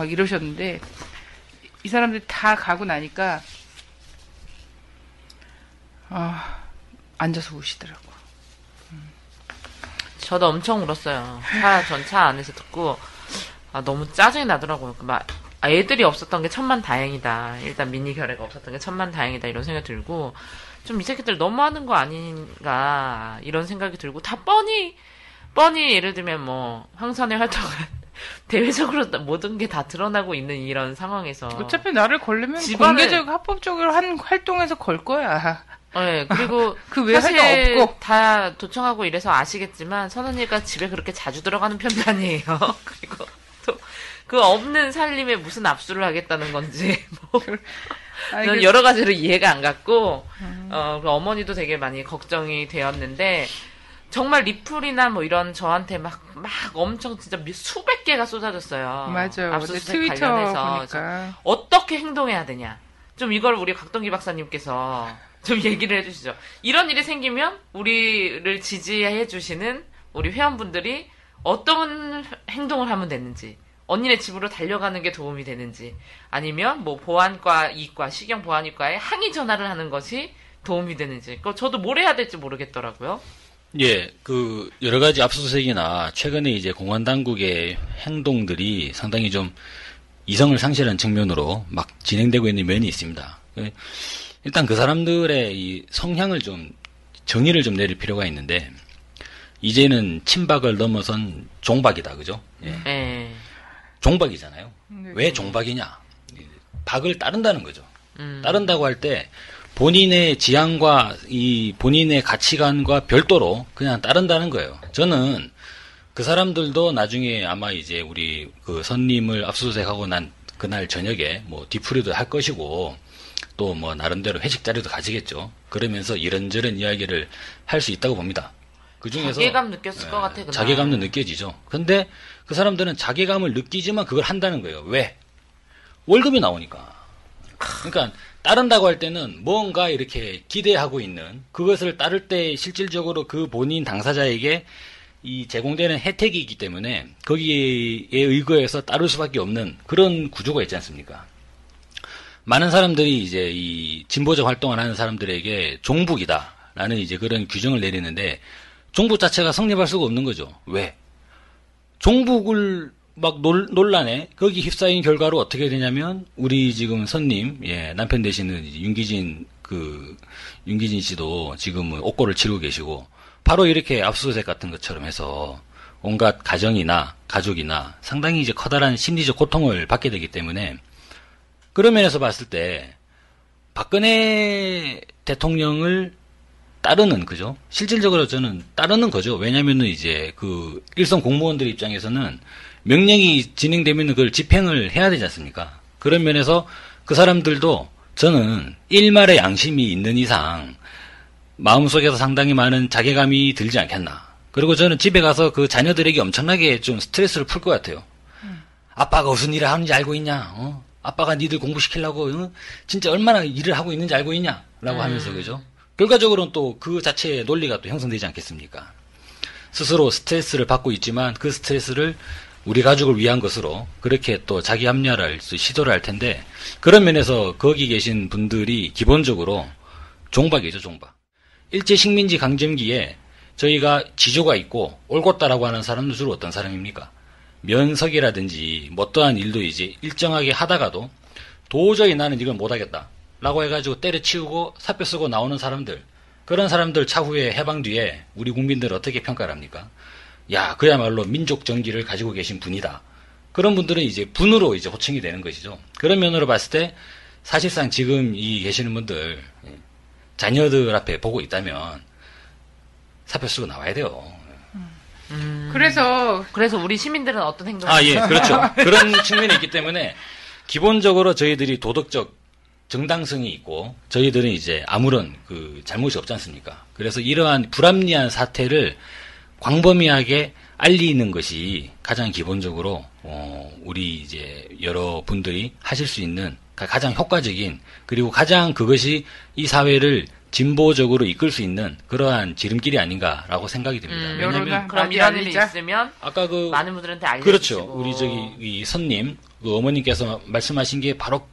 이러셨는데 이 사람들이 다 가고 나니까 앉아서 우시더라고. 저도 엄청 울었어요. 차 안에서 듣고 너무 짜증이 나더라고요. 애들이 없었던 게 천만다행이다. 일단 미니 결례가 없었던 게 천만다행이다. 이런 생각이 들고 좀 이 새끼들 너무하는 거 아닌가 이런 생각이 들고 다 뻔히 예를 들면 뭐 황선의 활동을 대외적으로 모든 게 다 드러나고 있는 이런 상황에서 어차피 나를 걸려면 공개적 합법적으로 한 활동에서 걸 거야. 네, 그리고 그 외 할 거 없고 다 도청하고 이래서 아시겠지만 선언이가 집에 그렇게 자주 들어가는 편도 아니에요. 그리고 또 그 없는 살림에 무슨 압수를 하겠다는 건지 저는 여러 가지로 이해가 안 갔고 어머니도 되게 많이 걱정이 되었는데 정말 리플이나 뭐 이런 저한테 막 엄청 진짜 수백 개가 쏟아졌어요. 맞아요. 압수수색 트위터 관련해서 보니까 어떻게 행동해야 되냐. 좀 이걸 우리 곽동기 박사님께서 좀 얘기를 해주시죠. 이런 일이 생기면 우리를 지지해 주시는 우리 회원분들이 어떤 행동을 하면 되는지, 언니네 집으로 달려가는 게 도움이 되는지, 아니면 뭐 보안과 이과, 시경 보안이과에 항의 전화를 하는 것이 도움이 되는지, 저도 뭘 해야 될지 모르겠더라고요. 예, 여러 가지 압수수색이나 최근에 이제 공안당국의 행동들이 상당히 좀 이성을 상실한 측면으로 막 진행되고 있는 면이 있습니다. 일단 그 사람들의 이 성향을 좀 정의를 좀 내릴 필요가 있는데 이제는 친박을 넘어선 종박이다, 그죠? 예. 종박이잖아요. 왜 종박이냐? 박을 따른다는 거죠. 따른다고 할 때 본인의 지향과 이 본인의 가치관과 별도로 그냥 따른다는 거예요. 저는 그 사람들도 나중에 아마 이제 우리 그 선님을 압수수색하고 난 그날 저녁에 뭐 뒤풀이도 할 것이고 또 뭐 나름대로 회식 자리도 가지겠죠. 그러면서 이런저런 이야기를 할 수 있다고 봅니다. 그 중에서 자괴감 느꼈을 것 같아. 그날. 자괴감도 느껴지죠. 근데 그 사람들은 자괴감을 느끼지만 그걸 한다는 거예요. 왜? 월급이 나오니까. 그러니까 따른다고 할 때는 뭔가 이렇게 기대하고 있는 그것을 따를 때 실질적으로 그 본인 당사자에게 이 제공되는 혜택이 있기 때문에 거기에 의거해서 따를 수밖에 없는 그런 구조가 있지 않습니까? 많은 사람들이 이제 이 진보적 활동을 하는 사람들에게 종북이다라는 이제 그런 규정을 내리는데 종북 자체가 성립할 수가 없는 거죠. 왜? 종북을 막 논란에 거기 휩싸인 결과로 어떻게 되냐면 우리 지금 선님 남편 되시는 윤기진 씨도 지금은 옥고를 치르고 계시고 바로 이렇게 압수수색 같은 것처럼 해서 온갖 가정이나 가족이나 상당히 이제 커다란 심리적 고통을 받게 되기 때문에 그런 면에서 봤을 때 박근혜 대통령을 따르는 그죠? 실질적으로 저는 따르는 거죠. 왜냐면은 이제 그 일선 공무원들 입장에서는 명령이 진행되면 그걸 집행을 해야 되지 않습니까? 그런 면에서 그 사람들도 저는 일말의 양심이 있는 이상 마음속에서 상당히 많은 자괴감이 들지 않겠나. 그리고 저는 집에 가서 그 자녀들에게 엄청나게 좀 스트레스를 풀 것 같아요. 아빠가 무슨 일을 하는지 알고 있냐? 아빠가 니들 공부시키려고 진짜 얼마나 일을 하고 있는지 알고 있냐? 라고 하면서 그죠? 결과적으로는 또 그 자체의 논리가 또 형성되지 않겠습니까? 스스로 스트레스를 받고 있지만 그 스트레스를 우리 가족을 위한 것으로 그렇게 또 자기 합리화를 시도를 할 텐데 그런 면에서 거기 계신 분들이 기본적으로 종박이죠, 종박. 일제 식민지 강점기에 저희가 지조가 있고 옳곧다라고 하는 사람은 주로 어떤 사람입니까? 면석이라든지 뭐 어떠한 일도 이제 일정하게 하다가도 도저히 나는 이걸 못하겠다 라고 해가지고 때려치우고 사표 쓰고 나오는 사람들, 그런 사람들 차후에 해방 뒤에 우리 국민들은 어떻게 평가를 합니까? 야, 그야말로 민족 정기를 가지고 계신 분이다. 그런 분들은 이제 분으로 이제 호칭이 되는 것이죠. 그런 면으로 봤을 때 사실상 지금 이 계시는 분들 자녀들 앞에 보고 있다면 사표 쓰고 나와야 돼요. 그래서 우리 시민들은 어떤 행동을 예, 그렇죠. 그런 측면이 있기 때문에 기본적으로 저희들이 도덕적 정당성이 있고 저희들은 이제 아무런 그 잘못이 없지 않습니까? 그래서 이러한 불합리한 사태를 광범위하게 알리는 것이 가장 기본적으로 우리 이제 여러 분들이 하실 수 있는 가장 효과적인 그리고 가장 그것이 이 사회를 진보적으로 이끌 수 있는 그러한 지름길이 아닌가라고 생각이 듭니다. 왜냐면 그럼 이런 일이 있으면 아까 많은 분들한테 알려주시고 그렇죠. 우리 이 선님 그 어머님께서 말씀하신 게 바로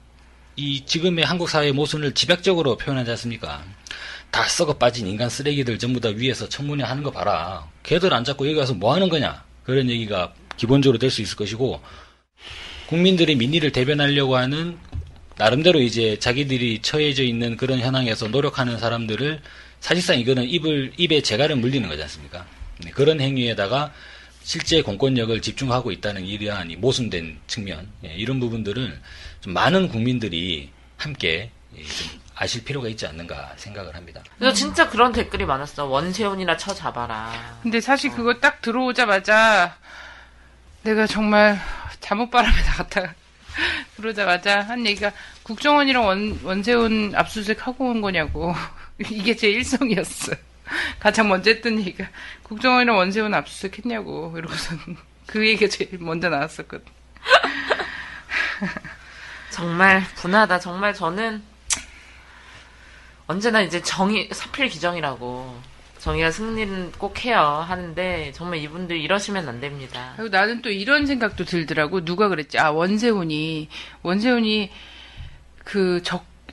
이 지금의 한국 사회의 모순을 집약적으로 표현하지 않습니까? 다 썩어 빠진 인간 쓰레기들 전부 다 위에서 청문회 하는 거 봐라. 걔들 안 잡고 여기 와서 뭐 하는 거냐? 그런 얘기가 기본적으로 될 수 있을 것이고 국민들의 민의를 대변하려고 하는 나름대로 이제 자기들이 처해져 있는 그런 현황에서 노력하는 사람들을 사실상 이거는 입에 재갈을 물리는 거지 않습니까? 그런 행위에다가 실제 공권력을 집중하고 있다는 이러한 모순된 측면, 이런 부분들을 좀 많은 국민들이 함께 좀 아실 필요가 있지 않는가 생각을 합니다. 그래서 진짜 그런 댓글이 많았어. 원세훈이나 쳐잡아라. 근데 사실 그거 딱 들어오자마자 내가 정말 잠옷바람에 나갔다가 들어오자마자 한 얘기가 국정원이랑 원세훈 압수수색 하고 온 거냐고. 이게 제 일성이었어요. 가장 먼저 했던 얘기가 국정원이랑 원세훈 압수수색 했냐고 이러고선 그 얘기가 제일 먼저 나왔었거든. 정말 분하다. 정말 저는 언제나 이제 정의 사필귀정이라고 정의가 승리는 꼭 해요 하는데 정말 이분들 이러시면 안 됩니다. 그리고 나는 또 이런 생각도 들더라고. 누가 그랬지? 원세훈이 그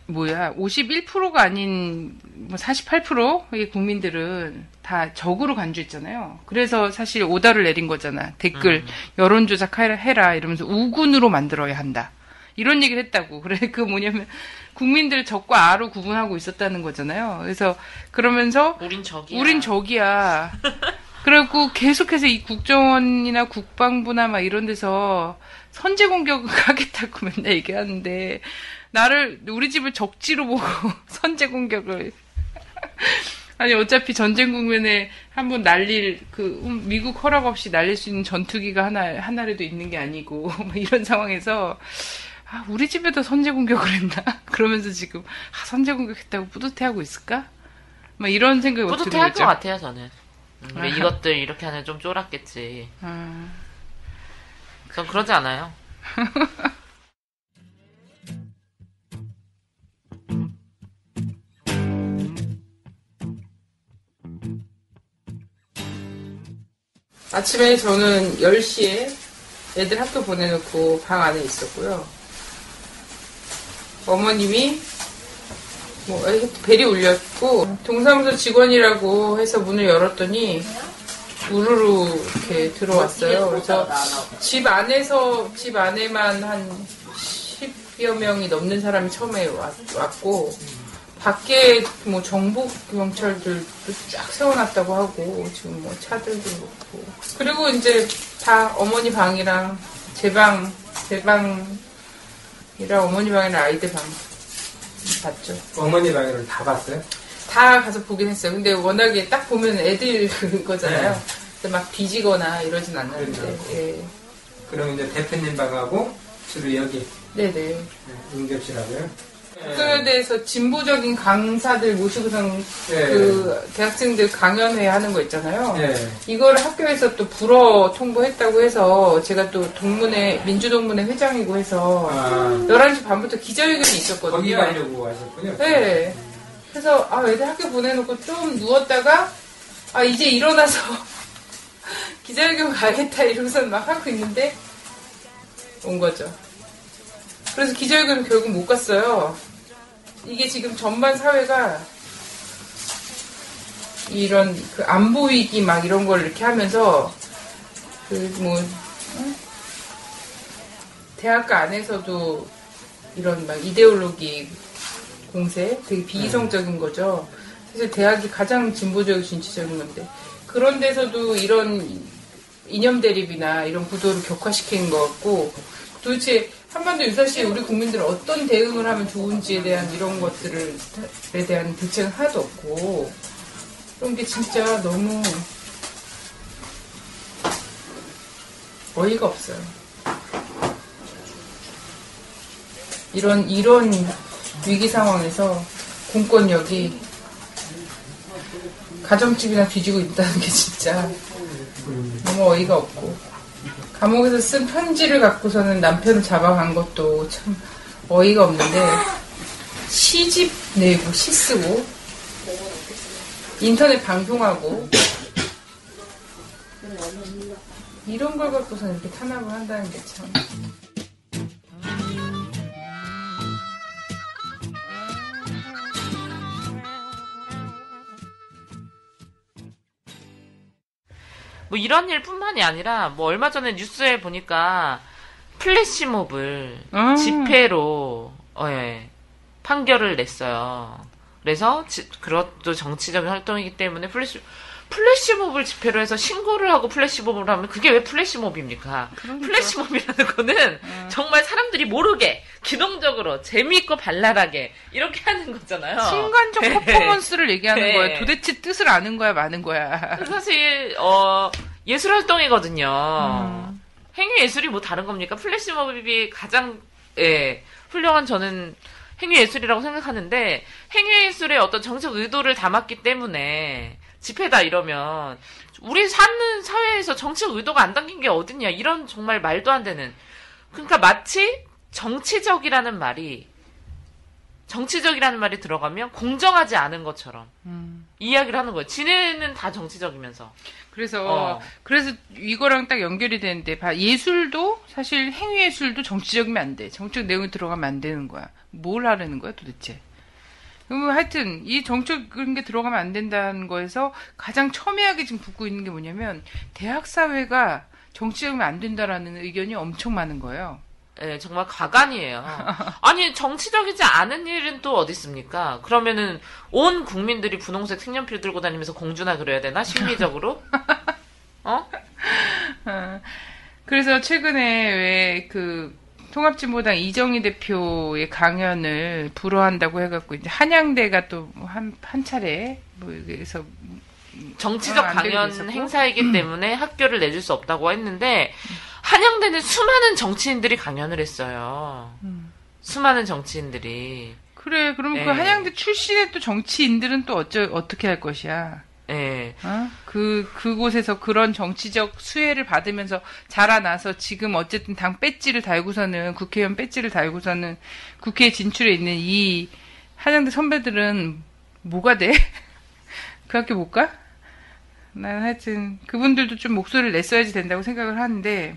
51%가 아닌 48%의 국민들은 다 적으로 간주했잖아요. 그래서 사실 오더를 내린 거잖아. 댓글 여론조사 해라 이러면서 우군으로 만들어야 한다. 이런 얘기를 했다고. 그래, 그 뭐냐면, 국민들 적과 아로 구분하고 있었다는 거잖아요. 그래서, 그러면서, 우린 적이야. 그리고 계속해서 이 국정원이나 국방부나 막 이런 데서 선제 공격을 하겠다고 맨날 얘기하는데, 우리 집을 적지로 보고 선제 공격을. 아니, 어차피 전쟁 국면에 한번 미국 허락 없이 날릴 수 있는 전투기가 하나라도 있는 게 아니고, 막 이런 상황에서, 우리 집에도 선제 공격을 했나? 그러면서 지금, 선제 공격했다고 뿌듯해하고 있을까? 막 이런 생각이 어떻게 뿌듯해할 것 같아요, 저는. 우리 이것들 이렇게 하면 좀 쫄았겠지. 전 그러지 않아요. 아침에 저는 10시에 애들 학교 보내놓고 방 안에 있었고요. 어머님이 벨이 울렸고 동사무소 직원이라고 해서 문을 열었더니 우르르 이렇게 들어왔어요. 그래서 집 안에만 한 10여 명이 넘는 사람이 처음에 왔고 밖에 정복 경찰들도 쫙 세워놨다고 하고 지금 차들도 그렇고 그리고 이제 다 어머니 방이랑 제 방이랑 어머니 방이랑 아이들 방 봤죠. 어머니 방이랑 다 봤어요? 다 가서 보긴 했어요. 근데 워낙에 딱 보면 애들 거잖아요. 네. 막 뒤지거나 이러진 않는데. 그렇죠. 예. 그럼 이제 대표님 방하고 주로 여기. 네네. 응접실하고요. 그에 대해서 진보적인 강사들 모시고선 그 대학생들 강연회 하는 거 있잖아요. 이걸 학교에서 또 불어 통보했다고 해서 제가 또 민주동문회 회장이고 해서 11시 반부터 기자회견이 있었거든요. 거기 가려고 하셨군요. 네. 그래서 애들 학교 보내놓고 좀 누웠다가 이제 일어나서 기자회견 가야겠다 이러면서 막 하고 있는데 온 거죠. 그래서 기자회견은 결국 못 갔어요. 이게 지금 전반 사회가 이런 안 보이기 막 이런 걸 이렇게 하면서 대학가 안에서도 이런 막 이데올로기 공세 되게 비이성적인 거죠. 그래서 대학이 가장 진보적이고 진취적인 건데 그런 데서도 이런 이념 대립이나 이런 구도를 격화시키는 것 같고 도대체 한반도 유사시에 우리 국민들은 어떤 대응을 하면 좋은지에 대한 이런 것들에 대한 대책은 하나도 없고 그런 게 진짜 너무 어이가 없어요. 이런 위기 상황에서 공권력이 가정집이나 뒤지고 있다는 게 진짜 너무 어이가 없고 감옥에서 쓴 편지를 갖고서는 남편을 잡아간 것도 참 어이가 없는데 시집 내고 시 쓰고 인터넷 방송하고 이런 걸 갖고서는 이렇게 탄압을 한다는 게 참 이런 일뿐만이 아니라 얼마 전에 뉴스에 보니까 플래시몹을 집회로 판결을 냈어요. 그래서 그것도 정치적인 활동이기 때문에 플래시몹을 집회로 해서 신고를 하고 플래시몹을 하면 그게 왜 플래시몹입니까? 그러니까. 플래시몹이라는 거는 정말 사람들이 모르게 기동적으로 재미있고 발랄하게 이렇게 하는 거잖아요. 순간적 퍼포먼스를 얘기하는 거예요. 도대체 뜻을 아는 거야 마는 거야. 사실 예술 활동이거든요. 행위 예술이 다른 겁니까? 플래시몹이 가장 훌륭한 저는 행위 예술이라고 생각하는데 행위 예술의 어떤 정책 의도를 담았기 때문에 집회다 이러면 우리 사는 사회에서 정책 의도가 안 담긴 게 어딨냐 이런 정말 말도 안 되는 그러니까 마치 정치적이라는 말이 들어가면 공정하지 않은 것처럼 이야기를 하는 거예요. 지네는 다 정치적이면서. 그래서 이거랑 딱 연결이 되는데 예술도 사실 행위예술도 정치적이면 안 돼. 정치적 내용이 들어가면 안 되는 거야. 뭘 하려는 거야 도대체. 그럼 하여튼 이 정책 그런 게 들어가면 안 된다는 거에서 가장 첨예하게 지금 붙고 있는 게 뭐냐면 대학 사회가 정치적이면 안 된다라는 의견이 엄청 많은 거예요. 예, 정말 가관이에요. 아니, 정치적이지 않은 일은 또 어디 있습니까? 그러면은 온 국민들이 분홍색 색연필 들고 다니면서 공주나 그려야 되나? 심리적으로? 그래서 최근에 왜 통합진보당 이정희 대표의 강연을 불허한다고 해갖고 이제 한양대가 또 한 차례 그래서 정치적 강연 행사이기 때문에 학교를 내줄 수 없다고 했는데 한양대는 수많은 정치인들이 강연을 했어요. 수많은 정치인들이. 그래, 그럼 그 한양대 출신의 또 정치인들은 또 어떻게 할 것이야? 예. 그곳에서 그런 정치적 수혜를 받으면서 자라나서 지금 어쨌든 당 배지를 달고서는, 국회의원 배지를 달고서는 국회에 진출해 있는 이 한양대 선배들은 뭐가 돼? 그 학교 못 가? 난 하여튼, 그분들도 좀 목소리를 냈어야지 된다고 생각을 하는데,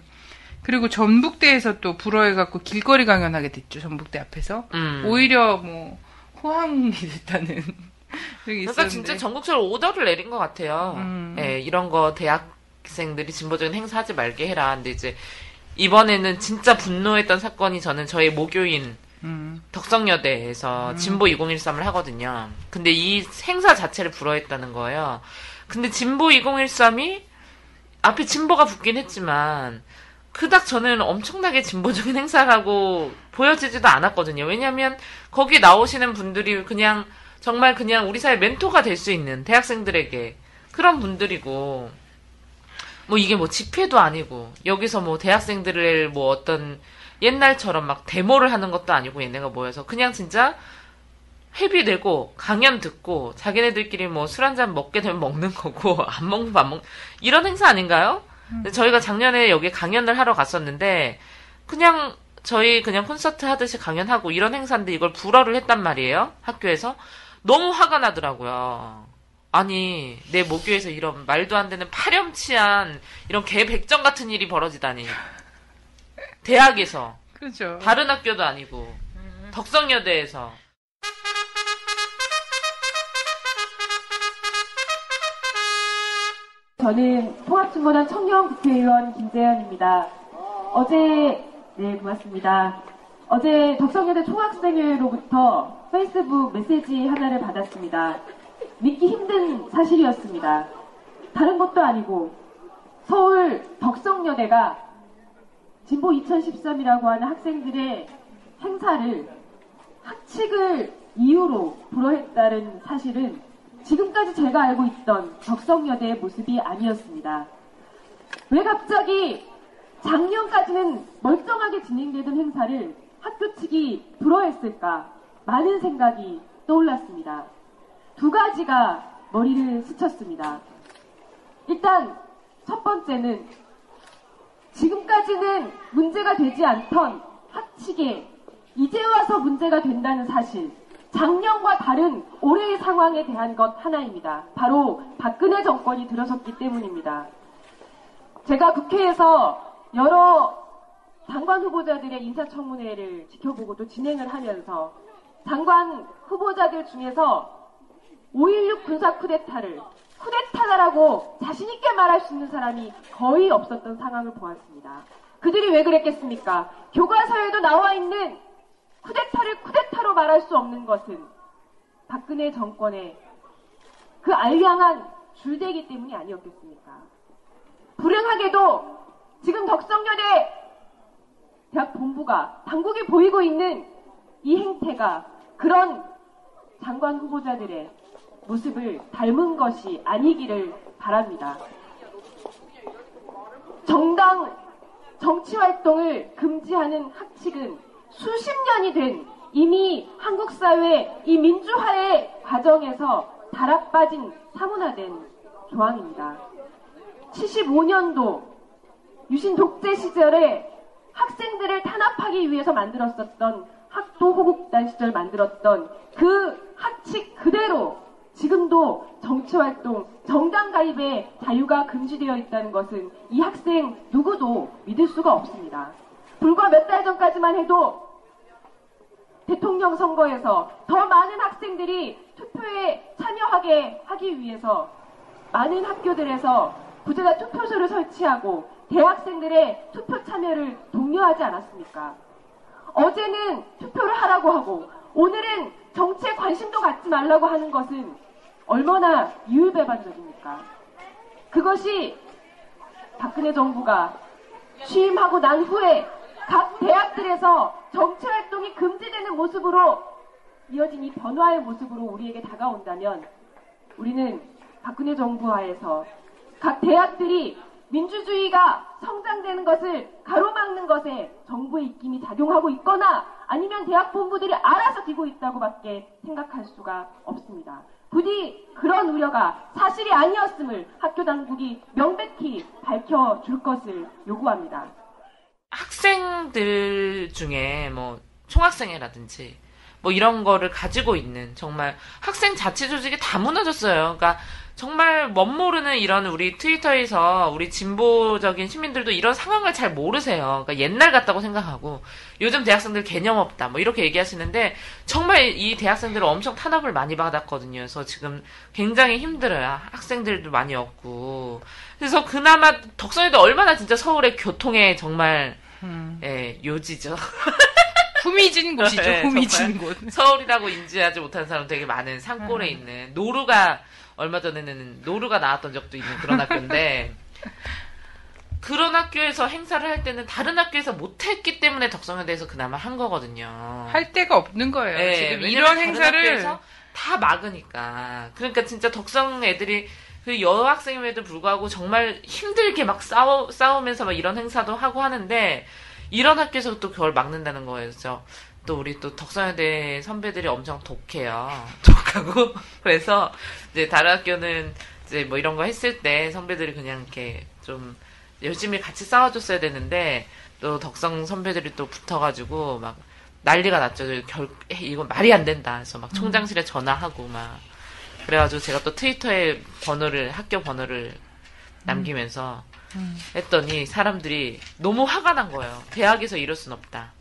그리고 전북대에서 또 불허해갖고 길거리 강연하게 됐죠, 전북대 앞에서. 오히려 호황이 됐다는. 그러니까 진짜 전국적으로 오더를 내린 것 같아요. 예, 이런 거 대학생들이 진보적인 행사하지 말게 해라. 근데 이제 이번에는 진짜 분노했던 사건이 저는 저희 모교인 덕성여대에서 진보 2013을 하거든요. 근데 이 행사 자체를 불허했다는 거예요. 근데 진보 2013이 앞에 진보가 붙긴 했지만 그닥 저는 엄청나게 진보적인 행사라고 보여지지도 않았거든요. 왜냐하면 거기 나오시는 분들이 정말 그냥 우리 사회 멘토가 될 수 있는 대학생들에게 그런 분들이고, 이게 집회도 아니고, 여기서 대학생들을 어떤 옛날처럼 막 데모를 하는 것도 아니고, 얘네가 모여서 그냥 진짜 회비 내고, 강연 듣고, 자기네들끼리 술 한잔 먹게 되면 먹는 거고, 안 먹는 거 안 먹는, 이런 행사 아닌가요? 저희가 작년에 여기 강연을 하러 갔었는데, 저희 콘서트 하듯이 강연하고 이런 행사인데 이걸 불허를 했단 말이에요, 학교에서. 너무 화가 나더라고요. 아니, 내 모교에서 이런 말도 안 되는 파렴치한 이런 개백정 같은 일이 벌어지다니. 대학에서. 그렇죠. 다른 학교도 아니고. 덕성여대에서. 저는 통합진보당 청년 국회의원 김재현입니다. 네, 고맙습니다. 어제 덕성여대 총학생회로부터 페이스북 메시지 하나를 받았습니다. 믿기 힘든 사실이었습니다. 다른 것도 아니고 서울 덕성여대가 진보 2013이라고 하는 학생들의 행사를 학칙을 이유로 불허했다는 사실은 지금까지 제가 알고 있던 덕성여대의 모습이 아니었습니다. 왜 갑자기 작년까지는 멀쩡하게 진행되던 행사를 학교 측이 불허했을까? 많은 생각이 떠올랐습니다. 두 가지가 머리를 스쳤습니다. 일단 첫 번째는 지금까지는 문제가 되지 않던 학칙에 이제 와서 문제가 된다는 사실, 작년과 다른 올해의 상황에 대한 것 하나입니다. 바로 박근혜 정권이 들어섰기 때문입니다. 제가 국회에서 여러 장관 후보자들의 인사청문회를 지켜보고 또 진행을 하면서 장관 후보자들 중에서 5.16 군사 쿠데타를 쿠데타다라고 자신있게 말할 수 있는 사람이 거의 없었던 상황을 보았습니다. 그들이 왜 그랬겠습니까? 교과서에도 나와 있는 쿠데타를 쿠데타로 말할 수 없는 것은 박근혜 정권의 그 알량한 줄대기 때문이 아니었겠습니까? 불행하게도 지금 덕성여대 대학 본부가 당국이 보이고 있는 이 행태가 그런 장관 후보자들의 모습을 닮은 것이 아니기를 바랍니다. 정당 정치활동을 금지하는 학칙은 수십 년이 된 이미 한국 사회 이 민주화의 과정에서 다락빠진 사문화된 조항입니다. 75년도 유신 독재 시절에 학생들을 탄압하기 위해서 만들었었던 학도호국단 시절 만들었던 그 학칙 그대로 지금도 정치활동, 정당 가입의 자유가 금지되어 있다는 것은 이 학생 누구도 믿을 수가 없습니다. 불과 몇 달 전까지만 해도 대통령 선거에서 더 많은 학생들이 투표에 참여하게 하기 위해서 많은 학교들에서 부재자 투표소를 설치하고 대학생들의 투표 참여를 독려하지 않았습니까? 어제는 투표를 하라고 하고 오늘은 정치에 관심도 갖지 말라고 하는 것은 얼마나 이율배반적입니까? 그것이 박근혜 정부가 취임하고 난 후에 각 대학들에서 정치활동이 금지되는 모습으로 이어진 이 변화의 모습으로 우리에게 다가온다면 우리는 박근혜 정부 하에서 각 대학들이 민주주의가 성장되는 것을 가로막는 것에 정부의 입김이 작용하고 있거나 아니면 대학 본부들이 알아서 기고 있다고밖에 생각할 수가 없습니다. 부디 그런 우려가 사실이 아니었음을 학교 당국이 명백히 밝혀줄 것을 요구합니다. 학생들 중에 뭐 총학생회라든지 뭐 이런 거를 가지고 있는 정말 학생 자치 조직이 다 무너졌어요. 그러니까 정말 멋모르는 이런 우리 트위터에서 우리 진보적인 시민들도 이런 상황을 잘 모르세요. 그러니까 옛날 같다고 생각하고 요즘 대학생들 개념 없다 뭐 이렇게 얘기하시는데 정말 이 대학생들은 엄청 탄압을 많이 받았거든요. 그래서 지금 굉장히 힘들어요. 학생들도 많이 없고. 그래서 그나마 덕선이도 얼마나 진짜 서울의 교통에 정말 예, 요지죠. 후미진 곳이죠. 네, 후미진 곳. 서울이라고 인지하지 못하는 사람 되게 많은 산골에 있는 노루가 얼마 전에는 노루가 나왔던 적도 있는 그런 학교인데 그런 학교에서 행사를 할 때는 다른 학교에서 못했기 때문에 덕성여대에서 그나마 한 거거든요. 할 데가 없는 거예요. 네, 지금 이런 행사를 다 막으니까. 그러니까 진짜 덕성 애들이 그 여학생임에도 불구하고 정말 힘들게 막 싸우면서 막 이런 행사도 하고 하는데 이런 학교에서 또 그걸 막는다는 거예요. 그래서 또 우리 또 덕성여대 선배들이 엄청 독해요. 독하고 그래서 이제 다른 학교는 이제 뭐 이런 거 했을 때 선배들이 그냥 이렇게 좀 열심히 같이 싸워줬어야 되는데 또 덕성 선배들이 또 붙어가지고 막 난리가 났죠. 이건 말이 안 된다. 그래서 막 총장실에 전화하고 막 그래가지고 제가 또 트위터에 학교 번호를 남기면서 했더니 사람들이 너무 화가 난 거예요. 대학에서 이럴 순 없다.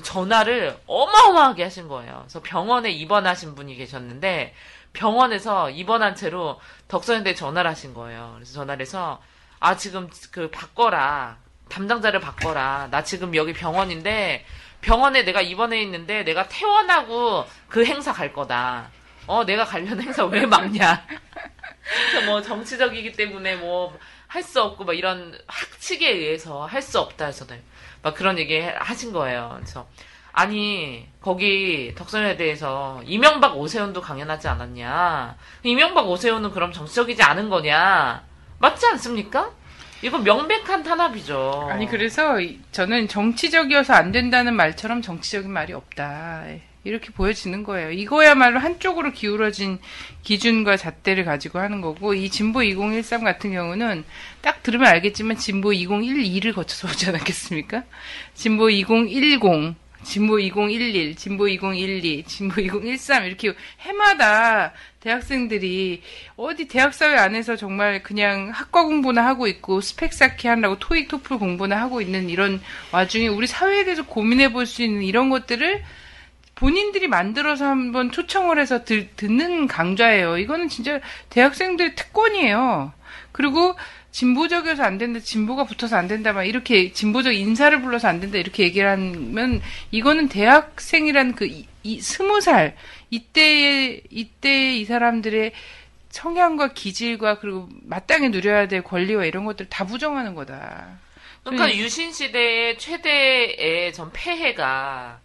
전화를 어마어마하게 하신 거예요. 그래서 병원에 입원하신 분이 계셨는데 병원에서 입원한 채로 덕선여대에 전화를 하신 거예요. 그래서 전화를 해서 지금 바꿔라. 담당자를 바꿔라. 나 지금 여기 병원인데 병원에 내가 입원해 있는데 내가 퇴원하고 그 행사 갈 거다. 내가 가려는 행사 왜 막냐. 그래서 뭐 정치적이기 때문에 뭐 할 수 없고 막 이런 학칙에 의해서 할 수 없다 해서는 막 그런 얘기 하신 거예요. 그래서 아니 거기 덕선여대에서 이명박 오세훈도 강연하지 않았냐. 이명박 오세훈은 그럼 정치적이지 않은 거냐. 맞지 않습니까? 이건 명백한 탄압이죠. 아니 그래서 저는 정치적이어서 안 된다는 말처럼 정치적인 말이 없다. 이렇게 보여지는 거예요. 이거야말로 한쪽으로 기울어진 기준과 잣대를 가지고 하는 거고 이 진보 2013 같은 경우는 딱 들으면 알겠지만 진보 2012를 거쳐서 오지 않았겠습니까? 진보 2010, 진보 2011, 진보 2012, 진보 2013 이렇게 해마다 대학생들이 어디 대학사회 안에서 정말 그냥 학과 공부나 하고 있고 스펙 쌓기 하려고 토익, 토플 공부나 하고 있는 이런 와중에 우리 사회에 대해서 고민해 볼 수 있는 이런 것들을 본인들이 만들어서 한번 초청을 해서 듣는 강좌예요. 이거는 진짜 대학생들의 특권이에요. 그리고 진보적이어서 안 된다, 진보가 붙어서 안 된다, 막 이렇게 진보적 인사를 불러서 안 된다 이렇게 얘기를 하면 이거는 대학생이란 20살 이때의 이 사람들의 성향과 기질과 그리고 마땅히 누려야 될 권리와 이런 것들 다 부정하는 거다. 그러니까 유신 시대의 최대의 전 폐해가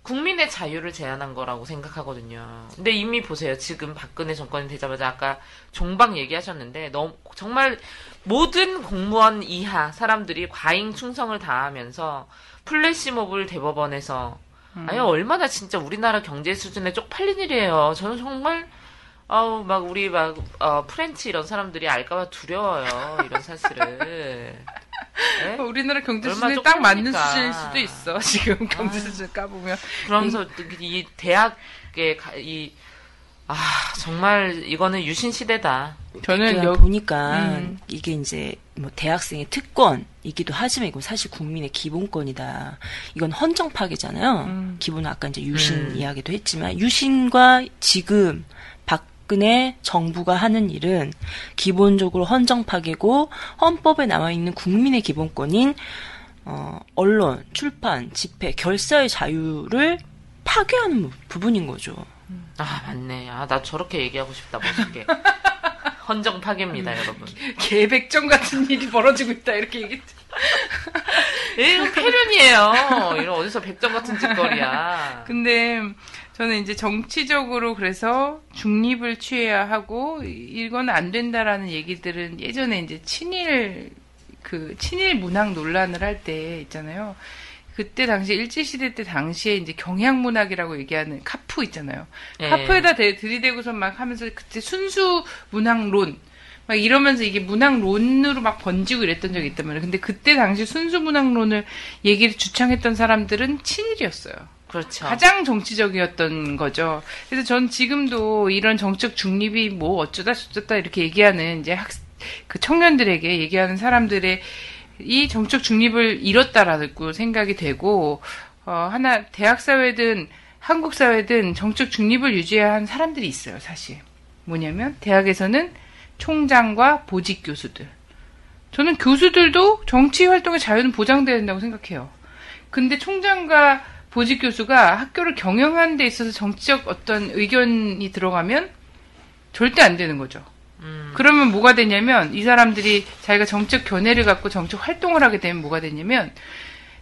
국민의 자유를 제한한 거라고 생각하거든요. 근데 이미 보세요. 지금 박근혜 정권이 되자마자 아까 종방 얘기하셨는데 정말 모든 공무원 이하 사람들이 과잉 충성을 다하면서 플래시몹을 대법원에서 아니 얼마나 진짜 우리나라 경제 수준에 쪽팔린 일이에요. 저는 정말 우리 프렌치 이런 사람들이 알까봐 두려워요. 이런 사실을. 네? 우리나라 경제 수준에 딱 맞는 수준일 수도 있어. 지금 경제 수준 까보면. 그러면서 이 대학의 정말 이거는 유신 시대다. 저는 보니까 이게 이제 뭐 대학생의 특권이기도 하지만 이건 사실 국민의 기본권이다. 이건 헌정 파괴잖아요. 기본은 아까 이제 유신 이야기도 했지만 유신과 지금 박근혜 정부가 하는 일은 기본적으로 헌정 파괴고 헌법에 나와 있는 국민의 기본권인 언론, 출판, 집회, 결사의 자유를 파괴하는 부분인 거죠. 아, 맞네. 아, 나 저렇게 얘기하고 싶다, 멋있게. 헌정 파괴입니다, 여러분. 개백정 같은 일이 벌어지고 있다, 이렇게 얘기했죠. 이거 폐륜이에요. 이런 어디서 백정 같은 짓거리야. 근데 저는 이제 정치적으로 그래서 중립을 취해야 하고 이건 안 된다라는 얘기들은 예전에 이제 친일 문학 논란을 할 때 있잖아요. 그때 당시 일제시대 때 당시에 이제 경향문학이라고 얘기하는 카프 있잖아요. 예. 카프에다 들이대고서 막 하면서 그때 순수 문학론 막 이러면서 이게 문학론으로 막 번지고 이랬던 적이 있단 말이에요. 근데 그때 당시 순수 문학론을 얘기를 주창했던 사람들은 친일이었어요. 그렇죠. 가장 정치적이었던 거죠. 그래서 전 지금도 이런 정책 중립이 뭐 어쩌다 저쩌다 이렇게 얘기하는 이제 그 청년들에게 얘기하는 사람들의 이 정책 중립을 잃었다라고 생각이 되고, 하나, 대학 사회든 한국 사회든 정책 중립을 유지해야 하는 사람들이 있어요, 사실. 뭐냐면, 대학에서는 총장과 보직 교수들. 저는 교수들도 정치 활동의 자유는 보장돼야 된다고 생각해요. 근데 총장과 보직 교수가 학교를 경영하는 데 있어서 정치적 어떤 의견이 들어가면 절대 안 되는 거죠. 그러면 뭐가 되냐면 이 사람들이 자기가 정책 견해를 갖고 정책 활동을 하게 되면 뭐가 되냐면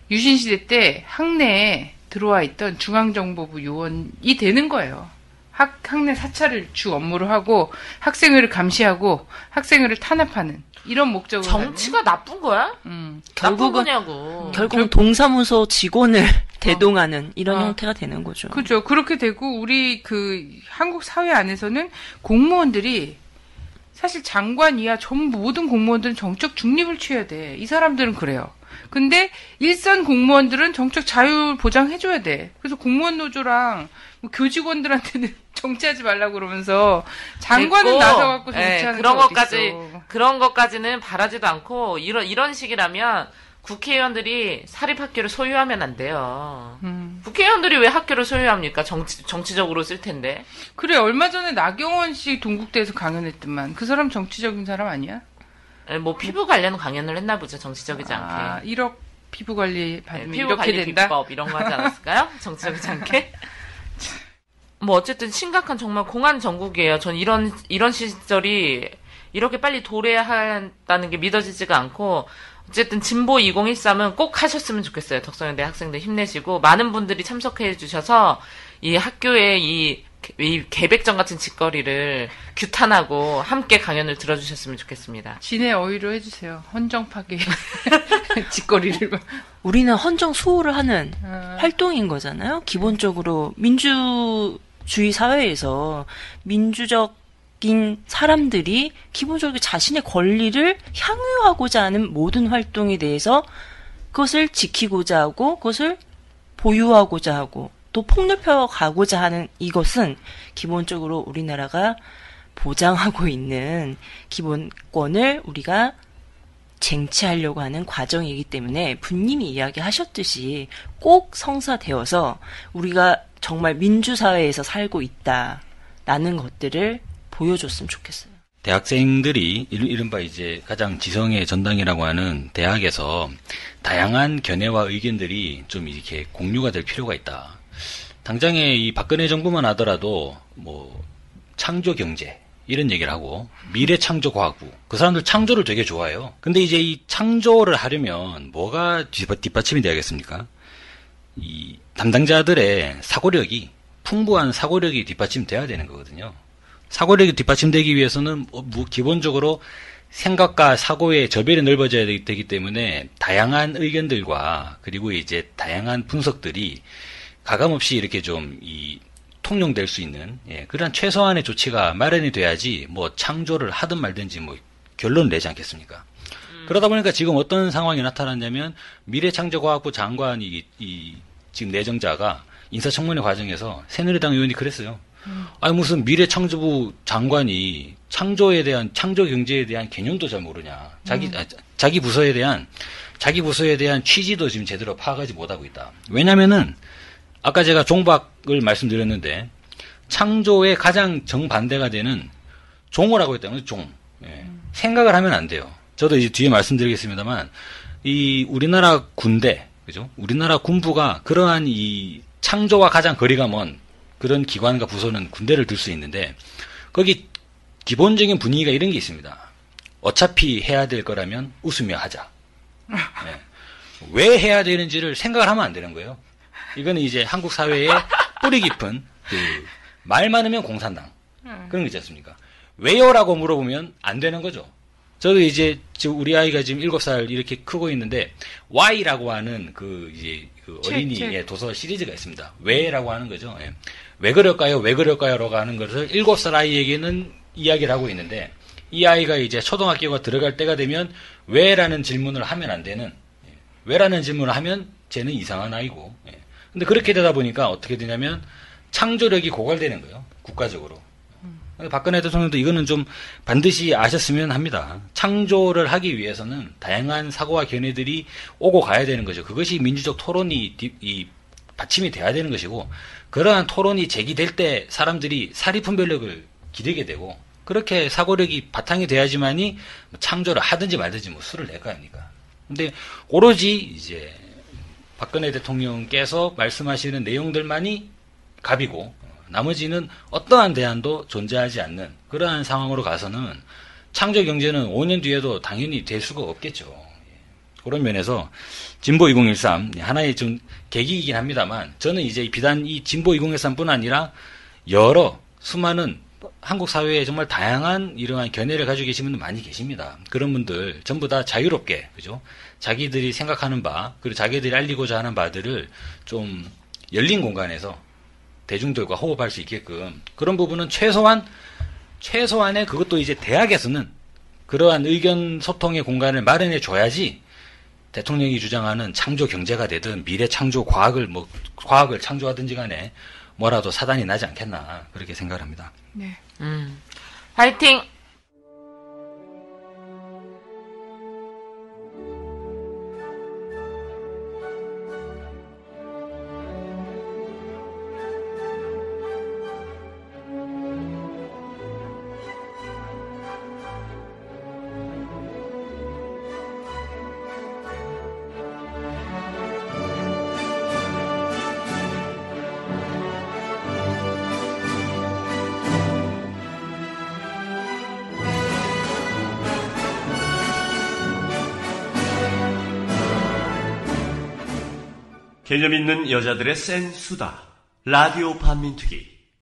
유신시대 때 학내에 들어와 있던 중앙정보부 요원이 되는 거예요. 학내 사찰을 주 업무로 하고 학생회를 감시하고 학생회를 탄압하는 이런 목적으로 정치가 나쁜 거야? 나쁜 거냐고. 결국은 동사무소 직원을 대동하는 이런 형태가 되는 거죠. 그죠. 그렇게 되고 우리 그 한국 사회 안에서는 공무원들이 사실 장관 이하 전부 모든 공무원들은 정책 중립을 취해야 돼. 이 사람들은 그래요. 근데 일선 공무원들은 정책 자유 보장해줘야 돼. 그래서 공무원 노조랑 뭐 교직원들한테는 정치하지 말라고 그러면서 장관은 나서갖고 정치하는 그런 것까지는 바라지도 않고 이런 식이라면 국회의원들이 사립학교를 소유하면 안 돼요. 국회의원들이 왜 학교를 소유합니까? 정치적으로 쓸 텐데. 그래, 얼마 전에 나경원 씨 동국대에서 강연했더만. 그 사람 정치적인 사람 아니야? 뭐 피부 관련 강연을 했나 보죠. 정치적이지 않게. 1억 피부 관리 받으면 피부 이렇게 관리 된다? 비법 이런 거 하지 않았을까요? 정치적이지 않게? 뭐 어쨌든 심각한 정말 공안 정국이에요. 전 이런 시절이 이렇게 빨리 도래한다는 게 믿어지지가 않고 어쨌든 진보 2013은 꼭 하셨으면 좋겠어요. 덕성여대 학생들 힘내시고 많은 분들이 참석해 주셔서 이 학교의 이 개백정 같은 짓거리를 규탄하고 함께 강연을 들어주셨으면 좋겠습니다. 진의 어휘로 해주세요. 헌정 파괴 짓거리를. 우리는 헌정 수호를 하는 활동인 거잖아요. 기본적으로 민주주의 사회에서 민주적인 사람들이 기본적으로 자신의 권리를 향유하고자 하는 모든 활동에 대해서 그것을 지키고자 하고 그것을 보유하고자 하고 또 폭넓혀 가고자 하는 이것은 기본적으로 우리나라가 보장하고 있는 기본권을 우리가 쟁취하려고 하는 과정이기 때문에 부님이 이야기하셨듯이 꼭 성사되어서 우리가 정말 민주사회에서 살고 있다라는 것들을 보여줬으면 좋겠어요. 대학생들이 이른바 이제 가장 지성의 전당이라고 하는 대학에서 다양한 견해와 의견들이 좀 이렇게 공유가 될 필요가 있다. 당장에 이 박근혜 정부만 하더라도 뭐 창조 경제 이런 얘기를 하고 미래 창조 과학부 그 사람들 창조를 되게 좋아해요. 근데 이제 이 창조를 하려면 뭐가 뒷받침이 돼야겠습니까? 이 담당자들의 사고력이 풍부한 사고력이 뒷받침돼야 되는 거거든요. 사고력이 뒷받침되기 위해서는 기본적으로 생각과 사고의 저변이 넓어져야 되기 때문에 다양한 의견들과 그리고 이제 다양한 분석들이 가감없이 이렇게 좀 통용될 수 있는 그런 최소한의 조치가 마련이 돼야지 뭐 창조를 하든 말든지 뭐 결론을 내지 않겠습니까? 그러다 보니까 지금 어떤 상황이 나타났냐면 미래창조과학부 장관이 지금 내정자가 인사청문회 과정에서 새누리당 의원이 그랬어요. 아니 무슨 미래창조부 장관이 창조 경제에 대한 개념도 잘 모르냐? 자기 부서에 대한 취지도 지금 제대로 파악하지 못하고 있다. 왜냐면은 아까 제가 종박을 말씀드렸는데 창조의 가장 정반대가 되는 종어라고 했다면 종. 생각을 하면 안 돼요. 저도 이제 뒤에 말씀드리겠습니다만 이 우리나라 군대, 그죠? 우리나라 군부가 그러한 이 창조와 가장 거리가 먼 그런 기관과 부서는 군대를 들 수 있는데, 거기 기본적인 분위기가 이런 게 있습니다. 어차피 해야 될 거라면 웃으며 하자. 네. 왜 해야 되는지를 생각을 하면 안 되는 거예요. 이거는 이제 한국 사회의 뿌리 깊은 말 많으면 공산당 그런 거 있지 않습니까? 왜요라고 물어보면 안 되는 거죠. 저도 이제 우리 아이가 지금 7살 이렇게 크고 있는데 Why라고 하는 그 어린이의 도서 시리즈가 있습니다. 왜라고 하는 거죠. 예. 왜 그럴까요? 왜 그럴까요?라고 하는 것을 7살 아이에게는 이야기를 하고 있는데, 이 아이가 이제 초등학교가 들어갈 때가 되면 왜라는 질문을 하면 안 되는, 왜라는 질문을 하면 쟤는 이상한 아이고. 예. 근데 그렇게 되다 보니까 어떻게 되냐면 창조력이 고갈되는 거예요. 국가적으로. 박근혜 대통령도 이거는 좀 반드시 아셨으면 합니다. 창조를 하기 위해서는 다양한 사고와 견해들이 오고 가야 되는 거죠. 그것이 민주적 토론이 받침이 돼야 되는 것이고, 그러한 토론이 제기될 때 사람들이 사리분별력을 기르게 되고, 그렇게 사고력이 바탕이 돼야지만이 창조를 하든지 말든지 뭐 수를 낼 거 아닙니까? 근데 오로지 이제 박근혜 대통령께서 말씀하시는 내용들만이 갑이고, 나머지는 어떠한 대안도 존재하지 않는 그러한 상황으로 가서는 창조 경제는 5년 뒤에도 당연히 될 수가 없겠죠. 그런 면에서 진보 2013 하나의 좀 계기이긴 합니다만, 저는 이제 비단 이 진보 2013뿐 아니라 여러 수많은 한국 사회에 정말 다양한 이러한 견해를 가지고 계신 분들 많이 계십니다. 그런 분들 전부 다 자유롭게, 그죠? 자기들이 생각하는 바, 그리고 자기들이 알리고자 하는 바들을 좀 열린 공간에서 대중들과 호흡할 수 있게끔, 그런 부분은 최소한의 그것도 이제 대학에서는 그러한 의견 소통의 공간을 마련해 줘야지 대통령이 주장하는 창조 경제가 되든 미래 창조 과학을 창조하든지 간에 뭐라도 사단이 나지 않겠나, 그렇게 생각을 합니다. 네. 화이팅! 개념 있는 여자들의 센 수다. 라디오 반민특위.